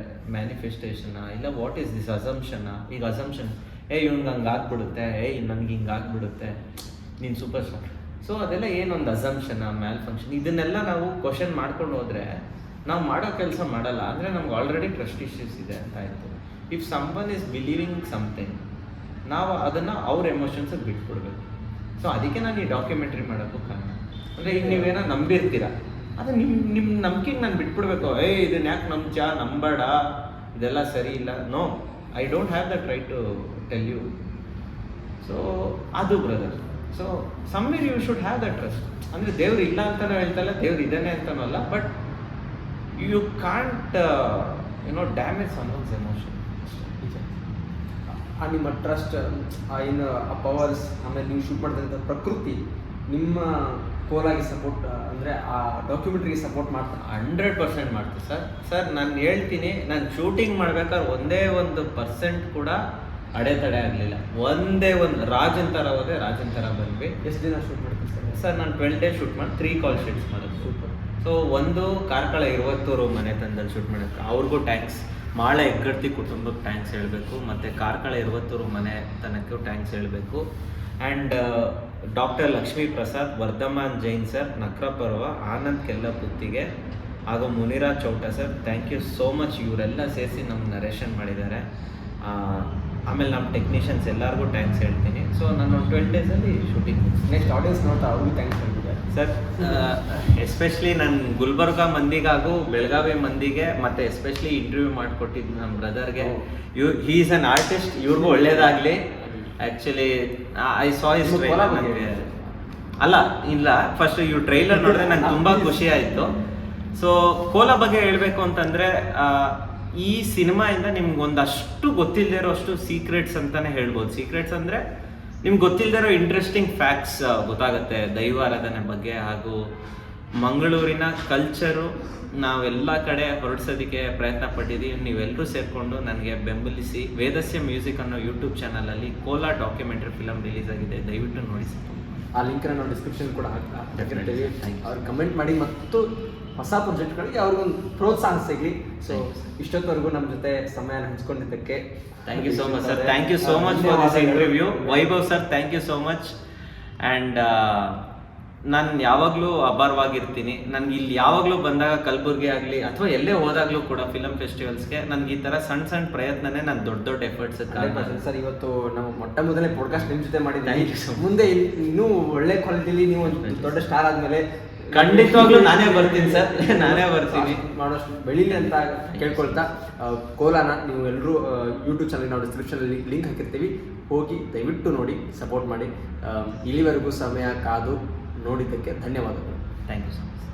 ಮ್ಯಾನಿಫೆಸ್ಟೇಷನಾ, ಇಲ್ಲ ವಾಟ್ ಈಸ್ ದಿಸ್ ಅಸಂಪ್ಷನಾ? ಈಗ ಅಸಂಪ್ಷನ್, ಇವ್ನಿಗೆ ಹಂಗೆ ಆಗ್ಬಿಡುತ್ತೆ, ನನಗೆ ಹಿಂಗೆ ಆಗ್ಬಿಡುತ್ತೆ, ನೀನು ಸೂಪರ್ ಸ್ಟಾರ್. ಸೊ ಅದೆಲ್ಲ ಏನೊಂದು ಅಸಂಪ್ಷನ್, ಮ್ಯಾಲ್ ಫಂಕ್ಷನ್, ಇದನ್ನೆಲ್ಲ ನಾವು ಕ್ವಶನ್ ಮಾಡ್ಕೊಂಡು ಹೋದರೆ ನಾವು ಮಾಡೋ ಕೆಲಸ ಮಾಡಲ್ಲ. ಅಂದರೆ ನಮ್ಗೆ ಆಲ್ರೆಡಿ ಟ್ರಸ್ಟ್ ಇಶ್ಯೂಸ್ ಇದೆ ಅಂತ ಆಯಿತು. If someone is believing something, ನಾವು ಅದನ್ನು ಅವ್ರ ಎಮೋಷನ್ಸಿಗೆ ಬಿಟ್ಕೊಡ್ಬೇಕು. ಸೊ ಅದಕ್ಕೆ ನಾನು ಈ ಡಾಕ್ಯುಮೆಂಟ್ರಿ ಮಾಡೋಕ್ಕೂ ಕಾರಣ. ಅಂದರೆ ಈಗ ನೀವೇನೋ ನಂಬಿರ್ತೀರ, ಅದು ನಿಮ್ಮ ನಂಬಿಕೆಗೆ ನಾನು ಬಿಟ್ಬಿಡ್ಬೇಕು. ಇದನ್ನ ಯಾಕೆ ನಂಬೇಡ, ಇದೆಲ್ಲ ಸರಿ ಇಲ್ಲ. No, I don't have that right to tell you. So ಅದು brother. So somewhere you should have that trust. ಅಂದರೆ ದೇವ್ರು ಇಲ್ಲ ಅಂತಲೂ ಹೇಳ್ತಲ್ಲ, ದೇವ್ರು ಇದ್ದಾನೆ ಅಂತನೂ ಅಲ್ಲ, but you can't damage someone's emotion. ನಿಮ್ಮ ಟ್ರಸ್ಟ್, ಏನು ಆ ಪವರ್ಸ್, ಆಮೇಲೆ ನೀವು ಶೂಟ್ ಮಾಡ್ತಕ್ಕಂಥ ಪ್ರಕೃತಿ ನಿಮ್ಮ ಕೋಲಾಗಿ ಸಪೋರ್ಟ್, ಅಂದರೆ ಆ ಡಾಕ್ಯುಮೆಂಟ್ರಿಗೆ ಸಪೋರ್ಟ್ ಮಾಡ್ತಾರೆ. 100% ಮಾಡ್ತೀವಿ ಸರ್. ನಾನು ಹೇಳ್ತೀನಿ, ನಾನು ಶೂಟಿಂಗ್ ಮಾಡ್ಬೇಕಾದ್ರೆ 1% ಕೂಡ ಅಡೆತಡೆ ಆಗಲಿಲ್ಲ. ಒಂದೇ ಒಂದು ರಾಜಂತರ ಹೋದೆ, ರಾಜಂತರ ಬಂದ್ವಿ. ಎಷ್ಟು ದಿನ ಶೂಟ್ ಮಾಡ್ತೀವಿ ಸರ್? ನಾನು 12 ಡೇಸ್ ಶೂಟ್ ಮಾಡಿ 3 ಕಾಲ್ ಶೀಟ್ಸ್ ಮಾಡೋದು. ಸೂಪರ್. ಸೊ ಒಂದು ಕಾರ್ಕಳ 20 ಮನೆ ತಂದಲ್ಲಿ ಶೂಟ್ ಮಾಡೋಕ್ಕೆ ಅವ್ರಿಗೂ ಟ್ಯಾಂಕ್ಸ್, ಮಾಳೆ ಹೆಗ್ಗಡ್ತಿ ಕುಟುಂಬಕ್ಕೆ ಟ್ಯಾಂಕ್ಸ್ ಹೇಳಬೇಕು, ಮತ್ತು ಕಾರ್ಕಳ 20 ಮನೆ ತನಕ್ಕೂ ಟ್ಯಾಂಕ್ಸ್ ಹೇಳಬೇಕು. And doctor Lakshmi Prasad, Vardhaman Jain sir, ನಕ್ರಪರ್ವ, ಆನಂದ್ ಕೆಲ್ಲಪುತ್ತಿಗೆ ಹಾಗೂ Muniraj Chouta sir, thank you so much. ಇವರೆಲ್ಲ ಸೇರಿಸಿ ನಮ್ಗೆ ನರೇಷನ್ ಮಾಡಿದ್ದಾರೆ. ಆಮೇಲೆ ನಮ್ಮ ಟೆಕ್ನಿಷಿಯನ್ಸ್ ಎಲ್ಲರಿಗೂ ಟ್ಯಾಂಕ್ಸ್ ಹೇಳ್ತೀನಿ. ಸೊ ನಾನು ಒಂದು 12 ಡೇಸಲ್ಲಿ ಶೂಟಿಂಗ್. ನೆಕ್ಸ್ಟ್ ಆಡಿಯನ್ಸ್ ನೋಡ್ತಾ ಅವ್ರಿಗೂ ಥ್ಯಾಂಕ್ಸ್ ಹೇಳ್ತಿದ್ದಾರೆ ಸರ್. ಎಸ್ಪೆಷಲಿ ನನ್ನ ಗುಲ್ಬರ್ಗ ಮಂದಿಗಾಗೂ ಬೆಳಗಾವಿ ಮಂದಿಗೆ, ಮತ್ತು ಎಸ್ಪೆಷಲಿ ಇಂಟರ್ವ್ಯೂ ಮಾಡಿಕೊಟ್ಟಿದ್ದು ನಮ್ಮ ಬ್ರದರ್ಗೆ. He is an artist. ಇವ್ರಿಗೂ ಒಳ್ಳೇದಾಗಲಿ. Actually I saw is trailer. ನನಗೆ ಅಲ್ಲ ಇಲ್ಲ, ಫಸ್ಟ್ ಇವ್ರು ಟ್ರೈಲರ್ ನೋಡಿದ್ರೆ ನಂಗೆ ತುಂಬ ಖುಷಿ ಆಯಿತು. ಸೊ ಕೋಲಾ ಬಗ್ಗೆ ಹೇಳಬೇಕು ಅಂತಂದರೆ, ಈ ಸಿನಿಮಾಯಿಂದ ನಿಮ್ಗೆ ಒಂದಷ್ಟು ಗೊತ್ತಿಲ್ಲದೆ ಇರೋ ಅಷ್ಟು ಸೀಕ್ರೆಟ್ಸ್ ಅಂತಲೇ ಹೇಳ್ಬೋದು. ಸೀಕ್ರೆಟ್ಸ್ ಅಂದರೆ ನಿಮ್ಗೆ ಗೊತ್ತಿಲ್ಲದೆ ಇರೋ ಇಂಟ್ರೆಸ್ಟಿಂಗ್ ಫ್ಯಾಕ್ಟ್ಸ್ ಗೊತ್ತಾಗುತ್ತೆ ದೈವಾರಾಧನೆ ಬಗ್ಗೆ, ಹಾಗೂ ಮಂಗಳೂರಿನ ಕಲ್ಚರು ನಾವೆಲ್ಲ ಕಡೆ ಹೊರಡ್ಸೋದಕ್ಕೆ ಪ್ರಯತ್ನ ಪಟ್ಟಿದ್ದೀವಿ. ನೀವೆಲ್ಲರೂ ಸೇರಿಕೊಂಡು ನನಗೆ ಬೆಂಬಲಿಸಿ. ವೇದಸ್ಯ ಮ್ಯೂಸಿಕ್ ಅನ್ನೋ ಯೂಟ್ಯೂಬ್ ಚಾನಲಲ್ಲಿ ಕೋಲಾ ಡಾಕ್ಯುಮೆಂಟ್ರಿ ಫಿಲಮ್ ರಿಲೀಸ್ ಆಗಿದೆ, ದಯವಿಟ್ಟು ನೋಡಿ. ಆ ಲಿಂಕನ್ನು ನಾವು ಡಿಸ್ಕ್ರಿಪ್ಷನ್ ಕೂಡ ಹಾಕಿರ್ತೀವಿ. ಅವ್ರು ಕಮೆಂಟ್ ಮಾಡಿ ಮತ್ತು ಹೊಸ ಪ್ರಾಜೆಕ್ಟ್ಗಳಿಗೆ ಅವ್ರಿಗೊಂದು ಪ್ರೋತ್ಸಾಹ ಸಿಗಲಿ. ಸೊ ಇಷ್ಟೊತ್ತವರೆಗೂ ನಮ್ಮ ಜೊತೆ ಸಮಯ ಹಂಚ್ಕೊಂಡಿದ್ದಕ್ಕೆ thank you so much sir. Thank you so much for this interview. Vaibhav sir, thank you so much. And ನಾನು ಯಾವಾಗಲೂ ಅಭಾರವಾಗಿರ್ತೀನಿ. ನನಗೆ ಇಲ್ಲಿ ಯಾವಾಗಲೂ ಬಂದಾಗ ಕಲಬುರ್ಗಿ ಆಗಲಿ ಅಥವಾ ಎಲ್ಲೇ ಹೋದಾಗಲೂ ಕೂಡ ಫಿಲಮ್ ಫೆಸ್ಟಿವಲ್ಸ್ಗೆ ನನಗೆ ಈ ಥರ ಸಣ್ಣ ಪ್ರಯತ್ನನೇ ನಾನು ದೊಡ್ಡ ಎಫರ್ಟ್ಸ್. ಸರ್, ಇವತ್ತು ನಾವು ಮೊಟ್ಟ ಮೊದಲೇ ಪಾಡ್ಕಾಸ್ಟ್ ನಿಮ್ಮ ಜೊತೆ ಮಾಡಿದ್ದೀವಿ. Thank you so much. ಮುಂದೆ ಇನ್ನೂ ಒಳ್ಳೆ ಕ್ವಾಲಿಟಿಲಿ ನೀವು ಒಂದು ದೊಡ್ಡ ಸ್ಟಾರ್ ಆದಮೇಲೆ ಖಂಡಿತವಾಗ್ಲೂ ನಾನೇ ಬರ್ತೀನಿ ಸರ್, ನಾನೇ ಬರ್ತೀನಿ. ಮಾಡೋಷ್ಟು ಬೆಳೀಲಿ ಅಂತ ಕೇಳ್ಕೊಳ್ತಾ, ಕೋಲಾನ ನೀವು ಎಲ್ಲರೂ ಯೂಟ್ಯೂಬ್ ಚಾನಲ್ ನಾವು ಡಿಸ್ಕ್ರಿಪ್ಷನಲ್ಲಿ ಲಿಂಕ್ ಹಾಕಿರ್ತೀವಿ, ಹೋಗಿ ದಯವಿಟ್ಟು ನೋಡಿ, ಸಪೋರ್ಟ್ ಮಾಡಿ. ಇಲ್ಲಿವರೆಗೂ ಸಮಯ ಕಾದು ನೋಡಿದ್ದಕ್ಕೆ ಧನ್ಯವಾದಗಳು. Thank you so much.